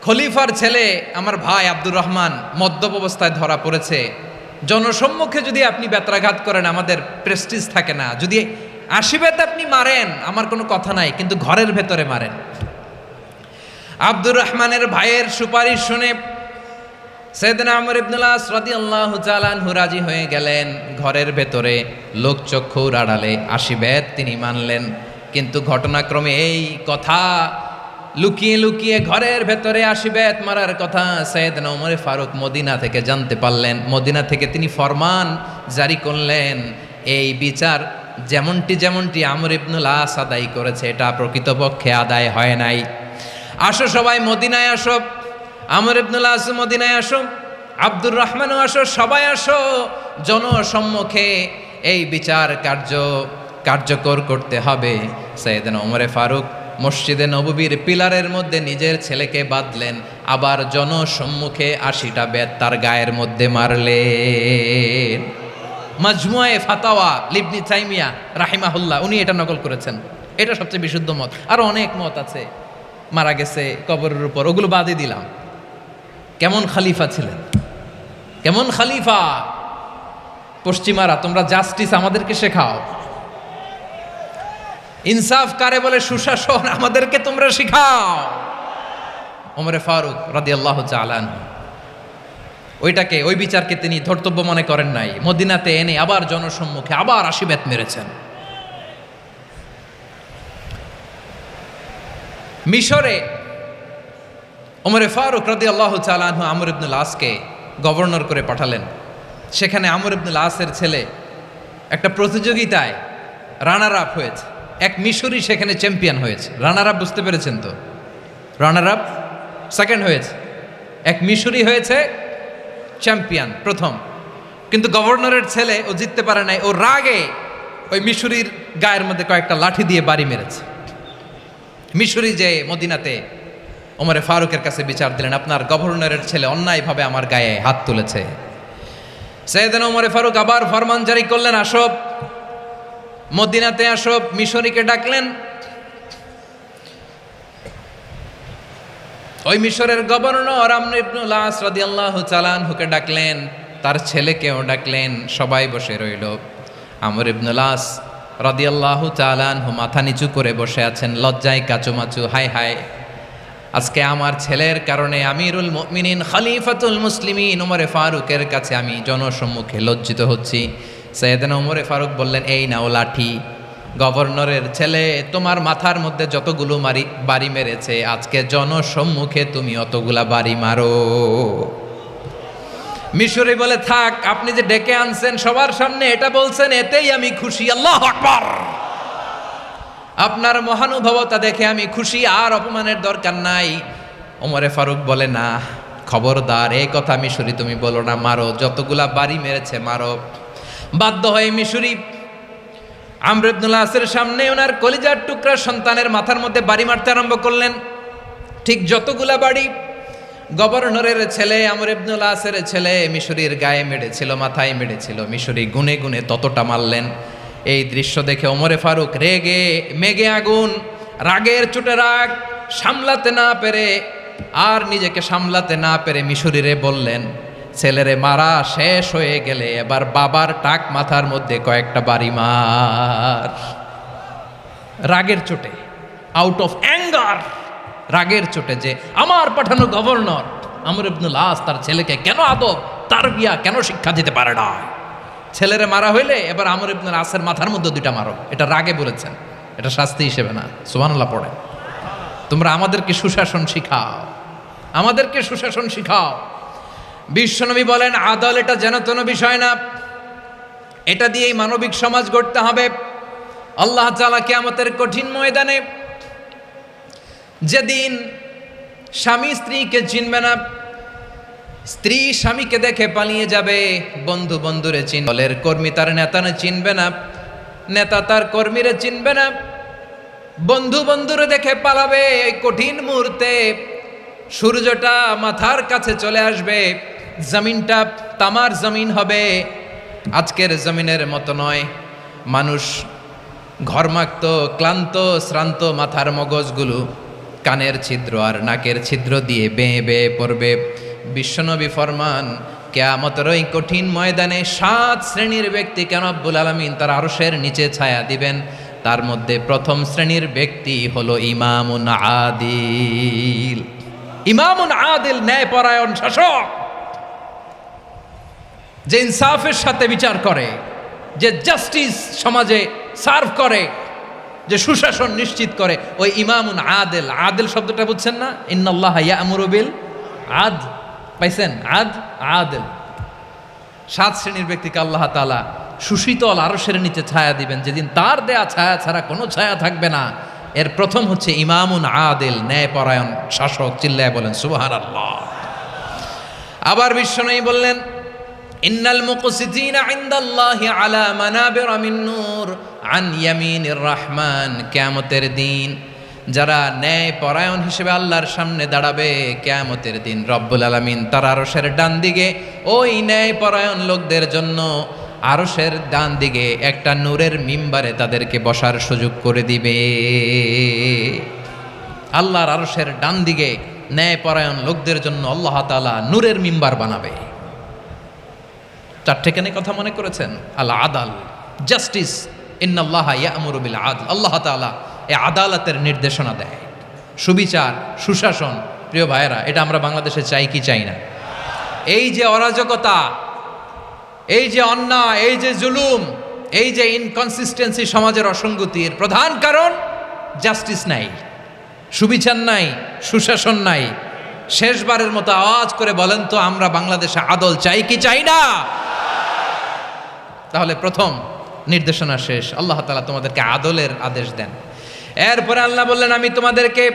খলিফার ছেলে আমার ভাই আব্দুর রহমান মদ্যপ অবস্থায় ধরা পড়েছে, জনসম্মুখে যদি আপনি বেত্রাঘাত করেন আমাদের প্রেস্টিজ থাকে না, যদি 80 বেত আপনি মারেন আমার কোনো কথা নাই, কিন্তু ঘরের ভেতরে মারেন। আব্দুর রহমানের ভাইয়ের সুপারিশ শুনে সাইয়েদনা আমর ইবনুল আস রাদিয়াল্লাহু তাআলা আনহু রাজি হয়ে গেলেন। ঘরের ভেতরে লোকচক্ষুর আড়ালে 80 বেত তিনি মানলেন। কিন্তু ঘটনাক্রমে এই কথা লুকিয়ে লুকিয়ে ঘরের ভেতরে 80 বেত মারার কথা সাইয়েদনা ওমর ফারুক মদিনা থেকে জানতে পারলেন। মদিনা থেকে তিনি ফরমান জারি করলেন, এই বিচার যেমনটি আমর ইবনুল আস আদায় করেছে, এটা প্রকৃতপক্ষে আদায় হয় নাই। আসো সবাই মদিনায় আসো, আমর ইবনুল আস মদিনায় আসো, আব্দুর রহমানও আসো, সবাই আসো, জনসম্মুখে এই বিচার কার্যকর করতে হবে। সাইয়েদনা ওমর ফারুক মসজিদে নববীর পিলারের মধ্যে নিজের ছেলেকে বাঁধলেন, আবার জনসম্মুখে 80টা বেত তার গায়ের মধ্যে মারলেন। মাজমুয়ে ফাতাওয়া ইবনে তাইমিয়া রাহিমাহুল্লাহ উনি এটা নকল করেছেন। এটা সবচেয়ে বিশুদ্ধ মত। আরো অনেক মত আছে, মারা গেছে কবরের উপর, ওগুলো বাদই দিলাম। কেমন খলিফা ছিলেন, কেমন খলিফা! পশ্চিমারা তোমরা জাস্টিস আমাদেরকে শেখাও, ইনসাফ কারে বলে, সুশাসন আমাদেরকে তোমরা শিখাও। ওমর ফারুক রাদিয়াল্লাহু তাআলা আনহু ওই বিচারকে তিনি ধর্তব্য মনে করেন নাই। মদিনাতে এনে আবার জনসম্মুখে আবার 80 বেত মেরেছেন। মিশরে ওমর ফারুক রাদিয়াল্লাহু তাআলা আনহু আমর ইবনুল আসকে গভর্নর করে পাঠালেন। সেখানে আমর ইবনুল আসের ছেলে একটা প্রতিযোগিতায় রানার আপ হয়েছে। এক মিশরি সেখানে চ্যাম্পিয়ন হয়েছে। রানার আপ বুঝতে পেরেছেন তো? রানার আপ সেকেন্ড হয়েছে, এক মিশরি হয়েছে চ্যাম্পিয়ন প্রথম। কিন্তু গভর্নরের ছেলে ও জিততে পারে নাই। ও রাগে ওই মিশরির গায়ের মধ্যে কয়েকটা লাঠি দিয়ে বাড়ি মেরেছে। মিশরি যে মদিনাতে ওমর ফারুকের কাছে বিচার দিলেন, আপনার গভর্নরের ছেলে অন্যায়ভাবে আমার গায়ে হাত তুলেছে। সাইয়েদনা ওমর ফারুক আবার ফরমান জারি করলেন, আসো মদিনাতে আসো। মিশরীকে ডাকলেন। ওই মিশরের গভর্নর আমর ইবনুল আস রাদিয়াল্লাহু তাআলা আনহুকে ডাকলেন, তার ছেলেকেও ডাকলেন। সবাই বসে রইল। আমর ইবনুল আস রাদিয়াল্লাহু তাআলা আনহু মাথা নিচু করে বসে আছেন, লজ্জায় কাচুমাচু। হায় হায়, আজকে আমার ছেলের কারণে আমিরুল মুমিনিন খলিফাতুল মুসলিমিন ওমর ফারুকের কাছে আমি জনসম্মুখে লজ্জিত হচ্ছি। সৈয়দনা ওমরে ফারুক বললেন, এই নাও লাঠি, গভর্নরের ছেলে তোমার মাথার মধ্যে যতগুলো বাড়ি মেরেছে আজকে জনসম্মুখে তুমি অতগুলা বাড়ি মারো। মিশরি বলে, থাক, আপনি যে ডেকে আনছেন সবার সামনে এটা বলছেন, এতেই আমি খুশি। আল্লাহু আকবার। আপনার মহানুভবতা দেখে আমি খুশি, আর অপমানের দরকার নাই। ওমরে ফারুক বলে, না, খবরদার, এই কথা মিশরি তুমি বলো না, মারো, যতগুলা বাড়ি মেরেছে মারো। বাধ্য হয়ে মিশরি আমর ইবনুল আসের সামনে ওনার কলিজার টুকরা সন্তানের মাথার মধ্যে বাড়ি মারতে আরম্ভ করলেন। ঠিক যতগুলা বাড়ি গভর্নরের ছেলে আমর ইবনুল আসের ছেলে মিশরির গায়ে মেরেছিল, মাথায় মেরেছিল, মিশরি গুনে গুনে ততটা মারলেন। এই দৃশ্য দেখে ওমরে ফারুক রেগে মেগে আগুন, রাগের চোটে রাগ সামলাতে না পেরে, আর নিজেকে সামলাতে না পেরে মিশরিরে বললেন, ছেলেরে মারা শেষ হয়ে গেলে এবার বাবার টাক মাথার মধ্যে কয়েকটা বাড়ি মার। রাগের চোটে, আউট অফ অ্যাঙ্গার, রাগের চোটে, যে আমার পাঠানো গভর্নর আমর ইবনুল আস তার ছেলেকে কেন আদব তারবিয়া কেন শিক্ষা দিতে পারে না। ছেলেরে মারা হইলে এবার আমর ইবনুল আসের মাথার মধ্যে দুইটা মারো। এটা রাগে বলেছেন, এটা শাস্তি হিসেবে না। সুবহানাল্লাহ পড়ে। তোমরা আমাদেরকে সুশাসন শিখাও, আমাদেরকে সুশাসন শিখাও। বিশ্বনবী বলেন, আদল এটা যেন তেন বিষয় না, এটা দিয়েই মানবিক সমাজ গড়তে হবে। আল্লাহ তাআলা কিয়ামতের কঠিন ময়দানে, যেদিন স্বামী স্ত্রীকে চিনবে না, স্ত্রী স্বামীকে দেখে পালিয়ে যাবে, বন্ধু বন্ধুরে চিনবে, দলের কর্মী তার নেতারে চিনবে না, নেতা তার কর্মীরে চিনবে না, বন্ধু বন্ধুরে দেখে পালাবে। এই কঠিন মুহূর্তে সূর্যটা মাথার কাছে চলে আসবে, জমিনটা তামার জমিন হবে। আজকের জমিনের মতো নয়, মানুষ ঘর্মাক্ত, ক্লান্ত, শ্রান্ত মাথার মগজগুলো কানের ছিদ্র আর নাকের ছিদ্র দিয়ে বেয়ে বেয়ে পড়বে। বিশ্বনবী ফরমান, কিয়ামতের ওই কঠিন ময়দানে 7 শ্রেণীর ব্যক্তিকে রব্বুল আলামিন তার আরশের নিচে ছায়া দিবেন। তার মধ্যে প্রথম শ্রেণীর ব্যক্তি হলো ইমামুন আদিল। ইমামুন আদিল, ন্যায়পরায়ণ শাসক, যে ইনসাফের সাথে বিচার করে, যে জাস্টিস সমাজে সার্ভ করে, যে সুশাসন নিশ্চিত করে, ওই ইমামুন আদিল। আদিল শব্দটা বুঝছেন না? ইন্নাল্লাহা ইয়া'মুরু বিল আদল, পাইছেন? আদিল। 7 শ্রেণীর ব্যক্তিকে আল্লাহ তাআলা সুশীতল আরশের নিচে ছায়া দিবেন, যেদিন তার দেয়া ছায়া ছাড়া কোনো ছায়া থাকবে না। এর প্রথম হচ্ছে ইমামুন আদিল, ন্যায়পরায়ণ শাসক। চিল্লায় বলেন সুবহানাল্লাহ। আবার বিশ্বনবী বললেন, ইন্নাল মুকসিতিনা ইনদাল্লাহি আলা মানাবিরা মিন নূর আন ইয়ামিনির রহমান। কিয়ামতের দিন যারা ন্যায়পরায়ণ হিসেবে আল্লাহর সামনে দাঁড়াবে, কিয়ামতের দিন রব্বুল আলামিন তার আরশের ডান দিকে ওই ন্যায়পরায়ণ লোকদের জন্য আরশের ডান দিকে একটা নূরের মিম্বারে তাদেরকে বসার সুযোগ করে দিবে। আল্লাহর আরশের ডান দিকে ন্যায়পরায়ণ লোকদের জন্য আল্লাহ তাআলা নূরের মিম্বার বানাবে। 4টে কেন কথা মনে করেছেন? আল আদাল, জাস্টিস। ইন্নাল্লাহা ইয়া'মুরু বিল আদল। আল্লাহ তাআলা এই আদালতের নির্দেশনা দেয়, সুবিচার, সুশাসন। প্রিয় ভাইয়েরা, এটা আমরা বাংলাদেশে চাই কি চাই না? এই যে অরাজকতা, এই যে অন্যায়, এই যে জুলুম, এই যে ইনকনসিস্টেন্সি সমাজের অসঙ্গতির প্রধান কারণ জাস্টিস নাই, সুবিচার নাই, সুশাসন নাই। শেষবারের মতো আওয়াজ করে বলেন তো, আমরা বাংলাদেশে আদল চাই কি চাই না? তাহলে প্রথম নির্দেশনা শেষ। আল্লাহ তাআলা তোমাদেরকে আদলের আদেশ দেন। এরপরে আল্লাহ বললেন, আমি তোমাদেরকে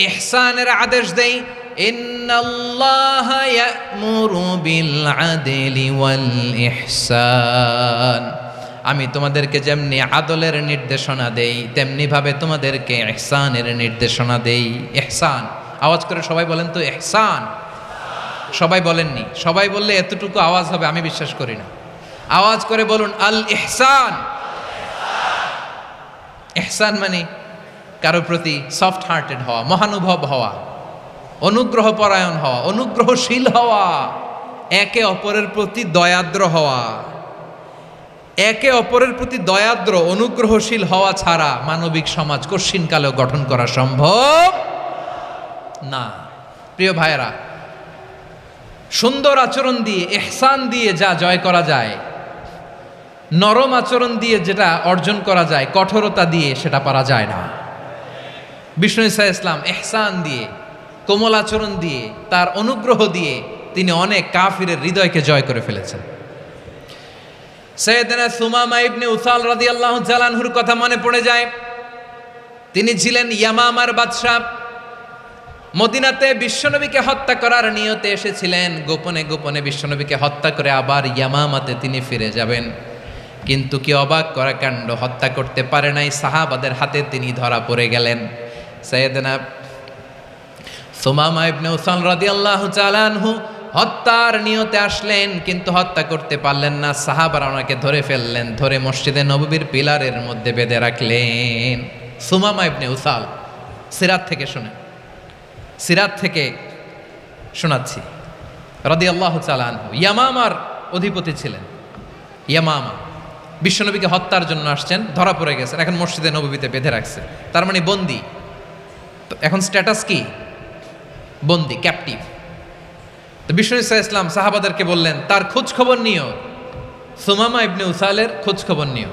ইহসানের আদেশ দেই। ইন্নাল্লাহা ইয়া'মুরু বিল আদলি ওয়াল ইহসান। আমি তোমাদেরকে যেমনি আদলের নির্দেশনা দেই, তেমনি ভাবে তোমাদেরকে ইহসানের নির্দেশনা দেই। ইহসান, আওয়াজ করে সবাই বলেন তো ইহসান। সবাই বলেননি, সবাই বললে এতটুকু আওয়াজ হবে আমি বিশ্বাস করি না। আওয়াজ করে বলুন আল ইহসান। ইহসান মানে কারো প্রতি সফট হার্টেড হওয়া, মহানুভব হওয়া, অনুগ্রহ পরায়ণ হওয়া, অনুগ্রহশীল হওয়া, একে অপরের প্রতি দয়াদ্র হওয়া। একে অপরের প্রতি দয়াদ্র, অনুগ্রহশীল হওয়া ছাড়া মানবিক সমাজ কশিনকালেও গঠন করা সম্ভব না। প্রিয় ভাইয়েরা, সুন্দর আচরণ দিয়ে, ইহসান দিয়ে যা জয় করা যায়, নরম আচরণ দিয়ে যেটা অর্জন করা যায়, কঠোরতা দিয়ে সেটা পারা যায় না। বিষ্ণু ঈসা ইসলাম ইহসান দিয়ে, কোমল আচরণ দিয়ে, তার অনুগ্রহ দিয়ে তিনি অনেক কাফিরের হৃদয়কে জয় করে ফেলেছেন। সাইয়েদনা সুমামা ইবনে উসাল রাদিয়াল্লাহু তাআলা আনহুর কথা মনে পড়ে যায়। তিনি ছিলেন ইয়ামামার বাদশা। মদিনাতে বিশ্বনবীকে হত্যা করার নিয়তে এসেছিলেন, গোপনে গোপনে বিশ্বনবীকে হত্যা করে আবার ইয়ামামাতে তিনি ফিরে যাবেন। কিন্তু কি অবাক করা কাণ্ড, হত্যা করতে পারে নাই, সাহাবাদের হাতে তিনি ধরা পড়ে গেলেন। সাইয়েদনা সুমামা ইবনে উসাল রাদিয়াল্লাহু তাআলা আনহু হত্যার নিয়তে আসলেন, কিন্তু হত্যা করতে পারলেন না। সাহাবারা ওনাকে ধরে ফেললেন, ধরে মসজিদে নববীর পিলারের মধ্যে বেঁধে রাখলেন। সুমামা ইবনে উসাল, সিরাত থেকে শুনে, সিরাত থেকে শোনাচ্ছি, রাদিয়াল্লাহু তাআলা আনহু ইয়ামামার অধিপতি ছিলেন। ইয়ামামা বিশ্বনবীকে হত্যার জন্য আসছেন, ধরা পড়ে গেছেন, এখন মসজিদে নববীতে বেঁধে রাখছে, তার মানে বন্দী। তো এখন স্ট্যাটাস কি? বন্দী, ক্যাপটিভ। তো বিষ্ণু ঈসা ইসলাম সাহাবাদেরকে বললেন, তার খোঁজ খবর নিও, সুমামা ইবনে উসালের খোঁজ খবর নিও।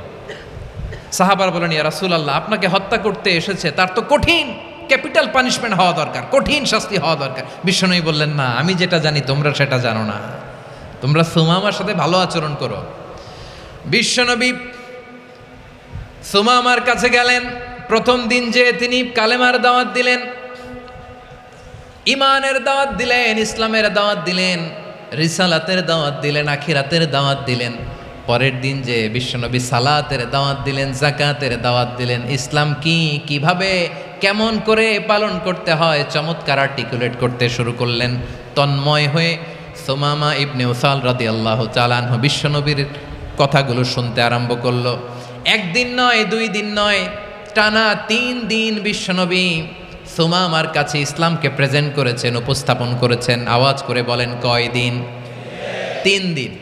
সাহাবার বলেন, ইয়া রাসূলুল্লাহ, আপনাকে হত্যা করতে এসেছে, তার তো কঠিন ক্যাপিটাল পানিশমেন্ট হওয়া দরকার, কঠিন শাস্তি হওয়া দরকার। বিশ্বনবী বললেন, না, আমি যেটা জানি তোমরা সেটা জানো না, তোমরা সুমামার সাথে ভালো আচরণ করো। বিশ্বনবী সুমামার কাছে গেলেন। প্রথম দিন যে তিনি কালেমার দাওয়াত দিলেন, ইমানের দাওয়াত দিলেন, ইসলামের দাওয়াত দিলেন, রিসালাতের দাওয়াত দিলেন, আখিরাতের দাওয়াত দিলেন। পরের দিন যে বিশ্বনবী সালাতের দাওয়াত দিলেন, যাকাতের দাওয়াত দিলেন, ইসলাম কি, কিভাবে, কেমন করে পালন করতে হয় চমৎকার আর্টিকুলেট করতে শুরু করলেন। তন্ময় হয়ে সুমামা ইবনে উসাল রাদিয়াল্লাহু তাআলা আনহু বিশ্বনবীর কথাগুলো শুনতে আরম্ভ করলো। একদিন নয়, 2 দিন নয়, টানা 3 দিন বিশ্বনবী সুমামার কাছে ইসলামকে প্রেজেন্ট করেছেন, উপস্থাপন করেছেন। আওয়াজ করে বলেন, কয় দিন? 3 দিন।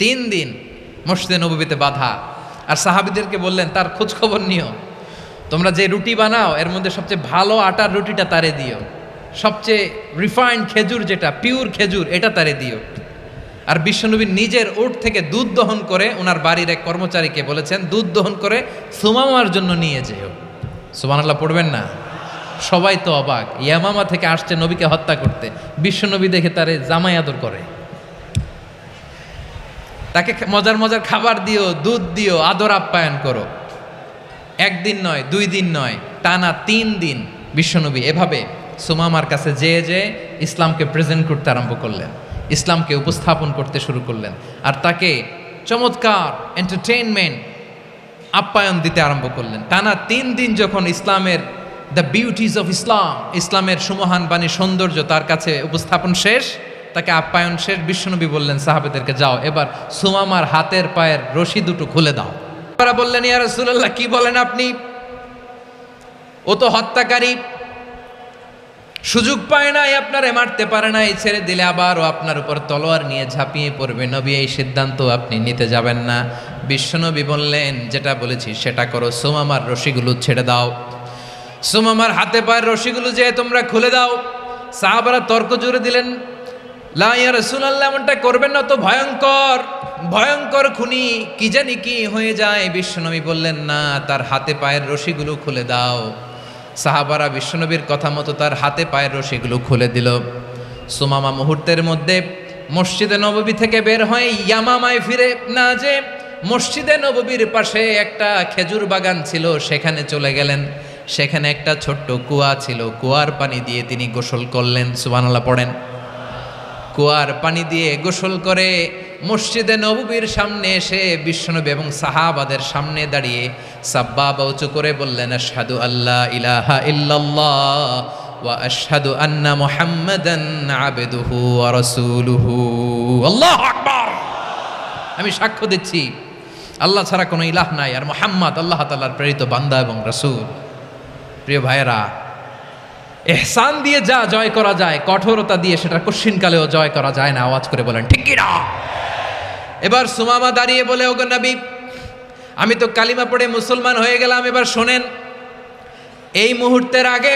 3 দিন মসজিদে নববীতে বাধা। আর সাহাবীদেরকে বললেন, তার খোঁজ খবর নিও, তোমরা যে রুটি বানাও এর মধ্যে সবচেয়ে ভালো আটার রুটিটা তারে দিও, সবচেয়ে রিফাইন্ড খেজুর, যেটা পিওর খেজুর, এটা তারে দিও। আর বিশ্বনবী নিজের উট থেকে দুধ দহন করে ওনার বাড়ির এক কর্মচারীকে বলেছেন, দুধ দহন করে সুমামার জন্য নিয়ে যেও। সুবহানাল্লাহ পড়বেন না? সবাই তো অবাক, ইয়ামামা থেকে আসছে নবীকে হত্যা করতে, বিশ্বনবী দেখে তারে জামাই আদর করে, তাকে মজার মজার খাবার দিও, দুধ দিও, আদর আপ্যায়ন করো। 1 দিন নয়, 2 দিন নয়, টানা 3 দিন বিশ্বনবী এভাবে সুমামার কাছে যেয়ে ইসলামকে প্রেজেন্ট করতে আরম্ভ করলেন, ইসলামকে উপস্থাপন করতে শুরু করলেন। আর তাকে চমৎকার এন্টারটেইনমেন্ট, আপ্যায়ন দিতে আরম্ভ করলেন। টানা 3 দিন যখন ইসলামের দ্য বিউটিজ অফ ইসলাম, ইসলামের সুমহান বাণী, সৌন্দর্য তার কাছে উপস্থাপন শেষ, তাকে আপ্যায়ন শেষ, বিশ্বনবী বললেন সাহাবেদেরকে, যাও এবার সুমামার হাতের পায়ের রশি দুটো খুলে দাও। তারা বললেন, ইয়া রাসূলুল্লাহ, কি বলেন আপনি? ও তো হত্যাকারী, সুযোগ পায় নাই, আপনারে মারতে পারে নাই, ছেড়ে দিলে আবার ও আপনার উপর তলোয়ার নিয়ে ঝাঁপিয়ে পড়বে। নবী, এই সিদ্ধান্ত আপনি নিতে যাবেন না। বিশ্বনবী বললেন, যেটা বলেছি সেটা করো, সুমামার রশিগুলো ছেড়ে দাও, সুমামার হাতে পায়ের রশিগুলো যে তোমরা খুলে দাও। সাহাবারা তর্ক জুড়ে দিলেন, লা ইয়া রাসূলুল্লাহ, এমনটা করবেন না, তো ভয়ঙ্কর ভয়ঙ্কর খুনি, কি জানি কি হয়ে যায়। বিশ্বনবী বললেন, না, তার হাতে পায়ের রশিগুলো খুলে দাও। সাহাবারা বিশ্বনবীর কথা মতো তার হাতে পায়ের রশিগুলো খুলে দিল। সুমামা মুহূর্তের মধ্যে মসজিদে নববী থেকে বের হয়ে ইয়ামামায় ফিরে না যে মসজিদে নববীর পাশে একটা খেজুর বাগান ছিল, সেখানে চলে গেলেন। সেখানে একটা ছোট্ট কুয়া ছিল, কুয়ার পানি দিয়ে তিনি গোসল করলেন। সুবহানাল্লাহ পড়েন। কুয়ার পানি দিয়ে গোসল করে মসজিদে নববীর সামনে এসে বিশ্বনবী এবং সাহাবাদের সামনে দাঁড়িয়ে সাব্বাবা উঁচু করে বললেন, আশহাদু আল্লা ইলাহা ইল্লাল্লাহ ওয়া আশহাদু আন্না মুহাম্মাদান আবদুহু ওয়া রাসূলুহু। আল্লাহু আকবার। আমি সাক্ষ্য দিচ্ছি আল্লাহ ছাড়া কোনো ইলাহ নাই, আর মুহাম্মদ আল্লাহ তাআলার প্রেরিত বান্দা এবং রাসূল। প্রিয় ভাইয়েরা, ইহসান দিয়ে যা জয় করা যায়, কঠোরতা দিয়ে সেটা কঠিনকালেও জয় করা যায় না। আওয়াজ করে বলেন, ঠিক কি না? এবার সুমামা দাঁড়িয়ে বলে, ওগো নবী, আমি তো কালিমা পড়ে মুসলমান হয়ে গেলাম, এবার শোনেন, এই মুহূর্তের আগে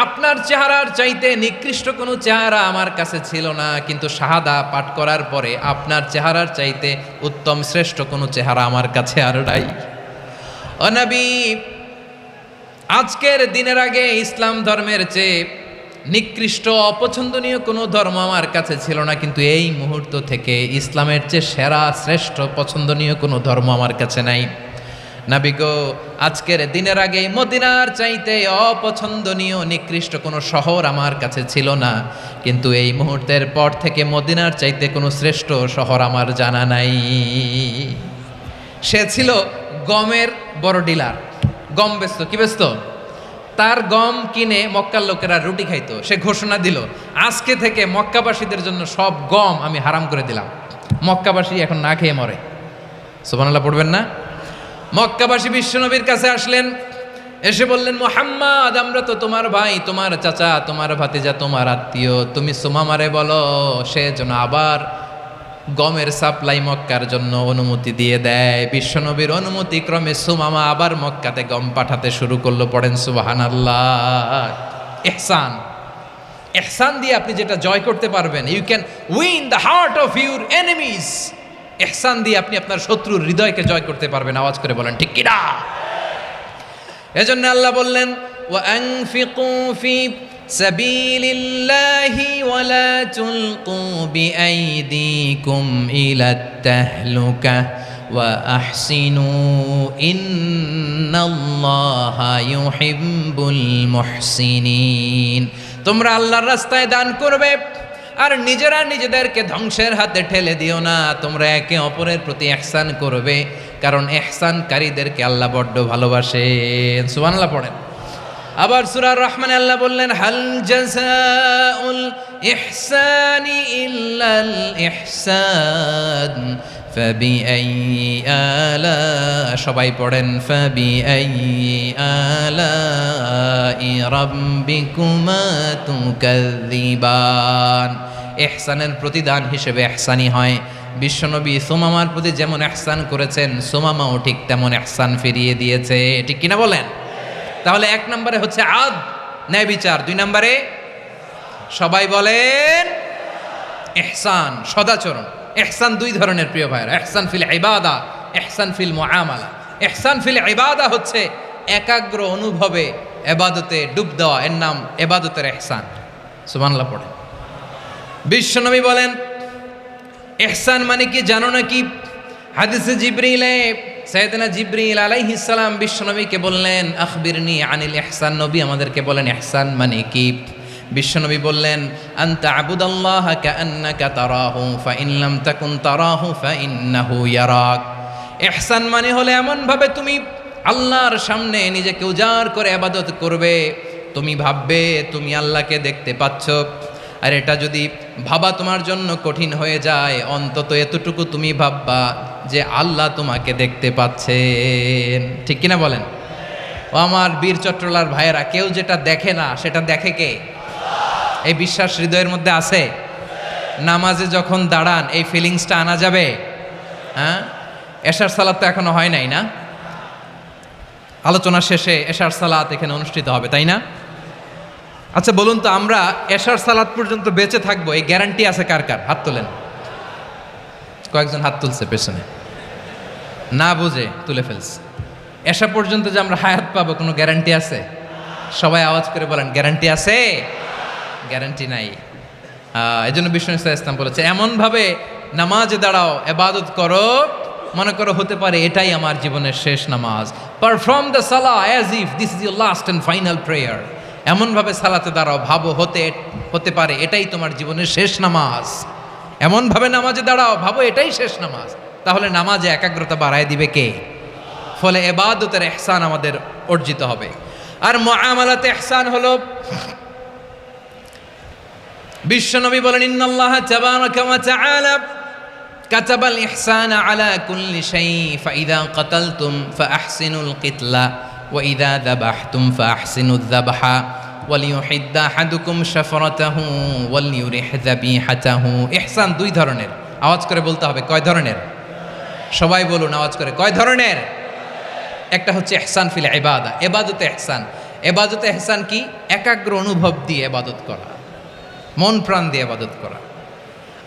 আপনার চেহারার চাইতে নিকৃষ্ট কোনো চেহারা আমার কাছে ছিল না, কিন্তু শাহাদা পাঠ করার পরে আপনার চেহারার চাইতে উত্তম শ্রেষ্ঠ কোনো চেহারা আমার কাছে আর নাই। ও নবী, আজকের দিনের আগে ইসলাম ধর্মের চেয়ে নিকৃষ্ট অপছন্দনীয় কোনো ধর্ম আমার কাছে ছিল না, কিন্তু এই মুহূর্ত থেকে ইসলামের চেয়ে সেরা শ্রেষ্ঠ পছন্দনীয় কোনো ধর্ম আমার কাছে নাই। নবী গো, আজকের দিনের আগে মদিনার চাইতে অপছন্দনীয় নিকৃষ্ট কোনো শহর আমার কাছে ছিল না, কিন্তু এই মুহূর্তের পর থেকে মদিনার চাইতে কোনো শ্রেষ্ঠ শহর আমার জানা নাই। সে ছিল গমের বড় ডিলার, গম বেচতো। কি বেচতো? তার গম কিনে মক্কার লোকেরা রুটি খাইতো। সে ঘোষণা দিল, আজকে থেকে মক্কাবাসীদের জন্য সব গম আমি হারাম করে দিলাম, মক্কাবাসী এখন না খেয়ে মরে। সুবহানাল্লাহ পড়বেন না? মক্কাবাসী বিশ্বনবীর কাছে আসলেন, এসে বললেন, মুহাম্মদ, আমরা তো তোমার ভাই, তোমার চাচা, তোমার ভাতিজা, তোমার আত্মীয়, তুমি সুমামারে বলো সে যেন আবার গমের সাপ্লাই মক্কার জন্য অনুমতি দিয়ে দেয়। বিশ্বনবীর অনুমতি ক্রমে সুমামা আবার মক্কাতে গম পাঠাতে শুরু করলো। পড়েন সুবহানাল্লাহ। ইহসান, ইহসান দিয়ে আপনি যেটা জয় করতে পারবেন, you can win the heart of your enemies. ইহসান দিয়ে আপনি আপনার শত্রুর হৃদয়কে জয় করতে পারবেন। আওয়াজ করে বলেন ঠিক কি না? এজন্য আল্লাহ বললেন, ওয়া আনফিকু ফি সাবিলিল্লাহি ওয়া লা তুলকু বিআইদিকুম ইলাত তাহলুকা ওয়া আহসিনু ইন্নাল্লাহা ইউহিব্বুল মুহসিনিন। তোমরা আল্লাহর রাস্তায় দান করবে আর নিজেরা নিজেদেরকে ধ্বংসের হাতে ঠেলে দিও না। তোমরা একে অপরের প্রতি ইহসান করবে, কারণ ইহসানকারীদেরকে আল্লাহ বড্ড ভালোবাসেন। সুবহানাল্লাহ পড়েন। আবার সূরা রহমানে আল্লাহ বললেন, হাল জাযাউল ইহসানি ইল্লাল ইহসান ফাবিআইয়ি আলা, সবাই পড়েন, ফাবিআইয়ি আলাই রাব্বিকুমা তুকাযযিবান। ইহসানের প্রতিদান হিসেবে ইহসানি হয়। বিশ্বনবী সুমামার প্রতি যেমন ইহসান করেছেন, সুমামাও ঠিক তেমন ইহসান ফিরিয়ে দিয়েছে। ঠিক কিনা বলেন? তাহলে এক নম্বরে হচ্ছে আদ, ন্যায় বিচার। দুই নম্বরে সবাই বলেন ইহসান, সদাচরণ। ইহসান দুই ধরনের প্রিয় ভাইরা, ইহসান ফিল ইবাদা, ইহসান ফিল মুআমালা। ইহসান ফিল ইবাদা হচ্ছে একাগ্র অনুভবে ইবাদতে ডুব দেওয়া, এর নাম ইবাদতের ইহসান। সুবহানাল্লাহ পড়েন। বিশ্বনবী বলেন ইহসান মানে কি জানো নাকি? হাদিসে জিবরিলে সাইয়েদনা জিবরিল আলাইহিস সালাম বিশ্বনবীকে বললেন, আখবিরনি আনিল ইহসান। নবী আমাদেরকে বলেন ইহসান মানে কি? বিশ্বনবী বললেন, আনতা আবুদাল্লাহা কাআন্নাকা তারাহু ফাইন লাম তাকুন তারাহু ফাইন্নাহু ইয়ারাক। ইহসান মানে হলো এমন ভাবে তুমি আল্লাহর সামনে নিজেকে উজাড় করে ইবাদত করবে, তুমি ভাববে তুমি আল্লাহকে দেখতে পাচ্ছ। আর এটা যদি ভাবা তোমার জন্য কঠিন হয়ে যায়, অন্তত এতটুকু তুমি ভাববা যে আল্লাহ তোমাকে দেখতে পাচ্ছেন। ঠিক কিনা বলেন? ও আমার বীর চট্টলার ভাইয়েরা, কেউ যেটা দেখে না সেটা দেখে কে? এই বিশ্বাস হৃদয়ের মধ্যে আছে? নামাজে যখন দাঁড়ান এই ফিলিংসটা আনা যাবে? হ্যাঁ, এশার সালাত তো এখনো হয় নাই না? আলোচনা শেষে এশার সালাত এখানে অনুষ্ঠিত হবে, তাই না? আচ্ছা বলুন তো, আমরা এশার সালাত পর্যন্ত বেঁচে থাকবো এই গ্যারান্টি আছে কার কার? হাত তোলেন। কয়েকজন হাত তুলছে পেছনে, না বুঝে তুলে ফেলছে। এশা পর্যন্ত যে আমরা হায়াত পাবো কোনো গ্যারান্টি আছে? সবাই আওয়াজ করে বলেন, গ্যারান্টি আছে? গ্যারান্টি নাই। এই জন্য বিষ্ণু ইসলাম বলেছে, এমনভাবে নামাজে দাঁড়াও, ইবাদত করো, মনে করো হতে পারে এটাই আমার জীবনের শেষ নামাজ। Perform the Salah as if this is your last and final prayer. এমনভাবে সালাতে দাঁড়াও, ভাবো হতে পারে এটাই তোমার জীবনের শেষ নামাজ। এমনভাবে নামাজে দাঁড়াও, ভাবো এটাই শেষ নামাজ। তাহলে নামাজে একাগ্রতা বাড়ায় দিবে কে? ফলে ইবাদতের ইহসান আমাদের অর্জিত হবে। আর মুআমালাতে ইহসান হলো, বিশ্বনবী বলেন, ইন্নাল্লাহা তাবারাকা ওয়া তাআলা কাতাবাল ইহসানা আলা কুল্লি শাই ফাইদা কাতালতুম ফাআহসিনুল কিতলা ওয়া ইযা যাবাহতুম ফাআহসিনুয যাবহা ওয়ালিয়ুহিদ্দা আহাদুকুম শাফরাতাহু ওয়ালিয়ুরিহ যাবিহাতাহু। ইহসান দুই ধরনের। আওয়াজ করে বলতে হবে, কয় ধরনের? সবাই বলুন আওয়াজ করে, কয় ধরনের? একটা হচ্ছে ইহসান ফিল ইবাদা, ইবাদতে ইহসান। এবাদতে এহসান কি? একাগ্র অনুভব দিয়ে এবাদত করা, মন প্রাণ দিয়ে এবাদত করা।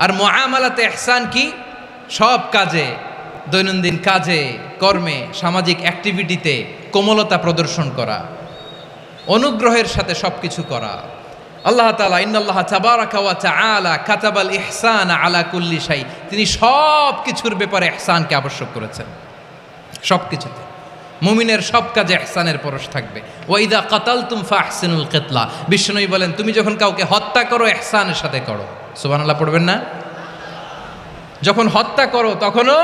আর মুআমালাতে এহসান কি? সব কাজে, দৈনন্দিন কাজে, কর্মে, সামাজিক অ্যাক্টিভিটিতে কোমলতা প্রদর্শন করা, অনুগ্রহের সাথে সবকিছু করা। আল্লাহ তাআলা ইন্নাল্লাহ তাবারাকা ওয়া তাআলা কাতাবাল ইহসান আলা কুল্লি শাই, তিনি সব কিছুর ব্যাপারে ইহসানকে আবশ্যক করেছেন, সব কিছুতে। মুমিনের সব কাজে ইহসানের পরশ থাকবে। ওয়া ইযা কাতালতুম ফাহসিনুল কিতলা, বিশ্বনবী বলেন তুমি যখন কাউকে হত্যা করো ইহসানের সাথে করো। সুবহানাল্লাহ পড়বেন না? যখন হত্যা করো তখনও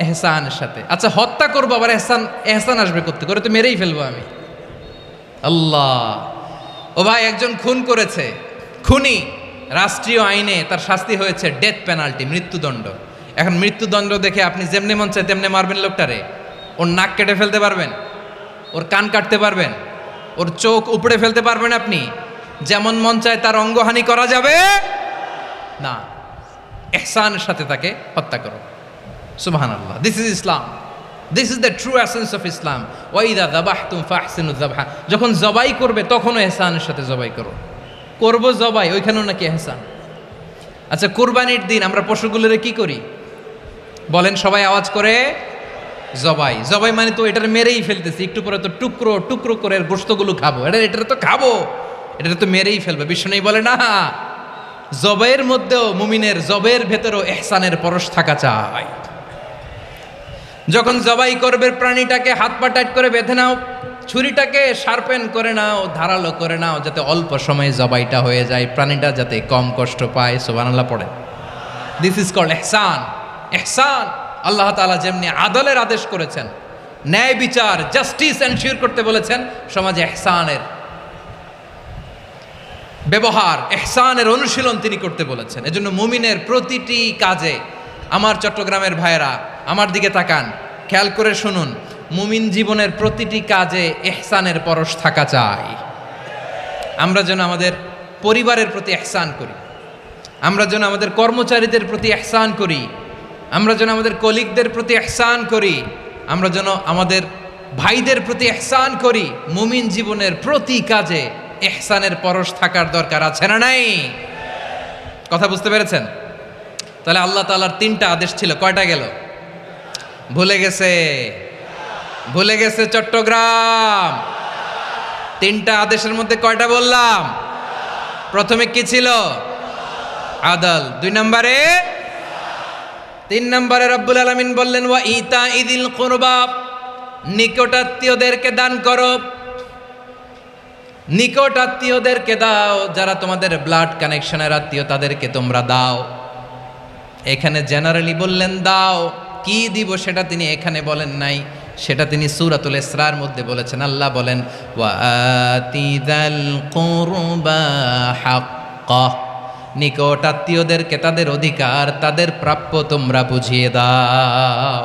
ইহসানের সাথে। আচ্ছা, হত্যা করবো আবার ইহসান আসবে করতে করে, তো মেরেই ফেলবো আমি। আল্লাহ, ও ভাই, একজন খুন করেছে, খুনি, রাষ্ট্রীয় আইনে তার শাস্তি হয়েছে ডেথ পেনাল্টি, মৃত্যুদণ্ড। এখন মৃত্যুদণ্ড দেখে আপনি যেমনি মন চায় তেমনি মারবেন লোকটারে? ওর নাক কেটে ফেলতে পারবেন? ওর কান কাটতে পারবেন? ওর চোখ উপড়ে ফেলতে পারবেন আপনি? যেমন মন চায় তার অঙ্গহানি করা যাবে না। ইহসানের সাথে তাকে হত্যা করো। সুবহানাল্লাহ, this is Islam, this is the true essence of Islam. ওয়া ইযা যাবাহতুম ফাহসিনু যাবহা, যখন জবাই করবে তখনও ইহসানের সাথে জবাই করো। করব জবাই, ওইখানেও নাকি ইহসান। আচ্ছা, কুরবানির দিন আমরা পশুগুলোরে কি করি বলেন? সবাই আওয়াজ করে জবাই। জবাই মানে তো এটার মেরেই ফেলতেছি, একটু পরে তো টুকরো টুকরো করে গোশতগুলো খাবো, এটা তো খাবো, এটা তো মেরেই ফেলবে। বিষ্ণু বলে না, জবাইয়ের মধ্যেও, মুমিনের জবের ভেতরেও ইহসানের পরশ থাকা চাই। যখন জবাই করবে প্রাণীটাকে হাত পা টাইট করে বেঁধে নাও, ছুরিটাকে শার্পেন করে নাও, ধারালো করে নাও, যাতে অল্প সময়ে জবাইটা হয়ে যায়, প্রাণীটা যাতে কম কষ্ট পায়। সুবহানাল্লাহ পড়ে। দিস ইজ কল্ড ইহসান। ইহসান, আল্লাহ তাআলা যেমনি আদলের আদেশ করেছেন, ন্যায় বিচার, জাস্টিস এনশিওর করতে বলেছেন, সমাজে ইহসানের ব্যবহার, ইহসানের অনুশীলন তিনি করতে বলেছেন। এজন্য মুমিনের প্রতিটি কাজে, আমার চট্টগ্রামের ভাইয়েরা আমার দিকে তাকান, খেয়াল করে শুনুন, মুমিন জীবনের প্রতিটি কাজে ইহসানের পরশ থাকা চাই। আমরা যেন আমাদের পরিবারের প্রতি ইহসান করি, আমরা যেন আমাদের কর্মচারীদের প্রতি ইহসান করি, আমরা যেন আমাদের কলিগদের প্রতি ইহসান করি, আমরা যেন আমাদের ভাইদের প্রতি ইহসান করি। মুমিন জীবনের প্রতি কাজে ইহসানের পরশ থাকার দরকার আছে না নাই? কথা বুঝতে পেরেছেন? তাহলে আল্লাহ তাআলার 3টা আদেশ ছিল, কয়টা গেল? ভুলে গেছে, ভুলে গেছে চট্টগ্রাম। 3টা আদেশের মধ্যে কয়টা বললাম? প্রথমে কি ছিল? আদল। 2 নম্বরে, 3 নম্বরে রব্বুল আলামিন বললেন ওয়া ইতা ইদিল কুরবা, নিকটাত্মীয়দেরকে দান করো, নিকটাত্মীয়দেরকে দাও, যারা তোমাদের ব্লাড কানেকশনের আত্মীয় তাদেরকে তোমরা দাও। এখানে জেনারেলি বললেন দাও, কি দিব সেটা তিনি এখানে বলেন নাই, সেটা তিনি সূরাতুল ইসরার মধ্যে বলেছেন। আল্লাহ বলেন ওয়া আতিযাল কুরবা হাক্কাহ, নিকটাত্মীয়দেরকে তাদের অধিকার, তাদের প্রাপ্য তোমরা বুঝিয়ে দাও।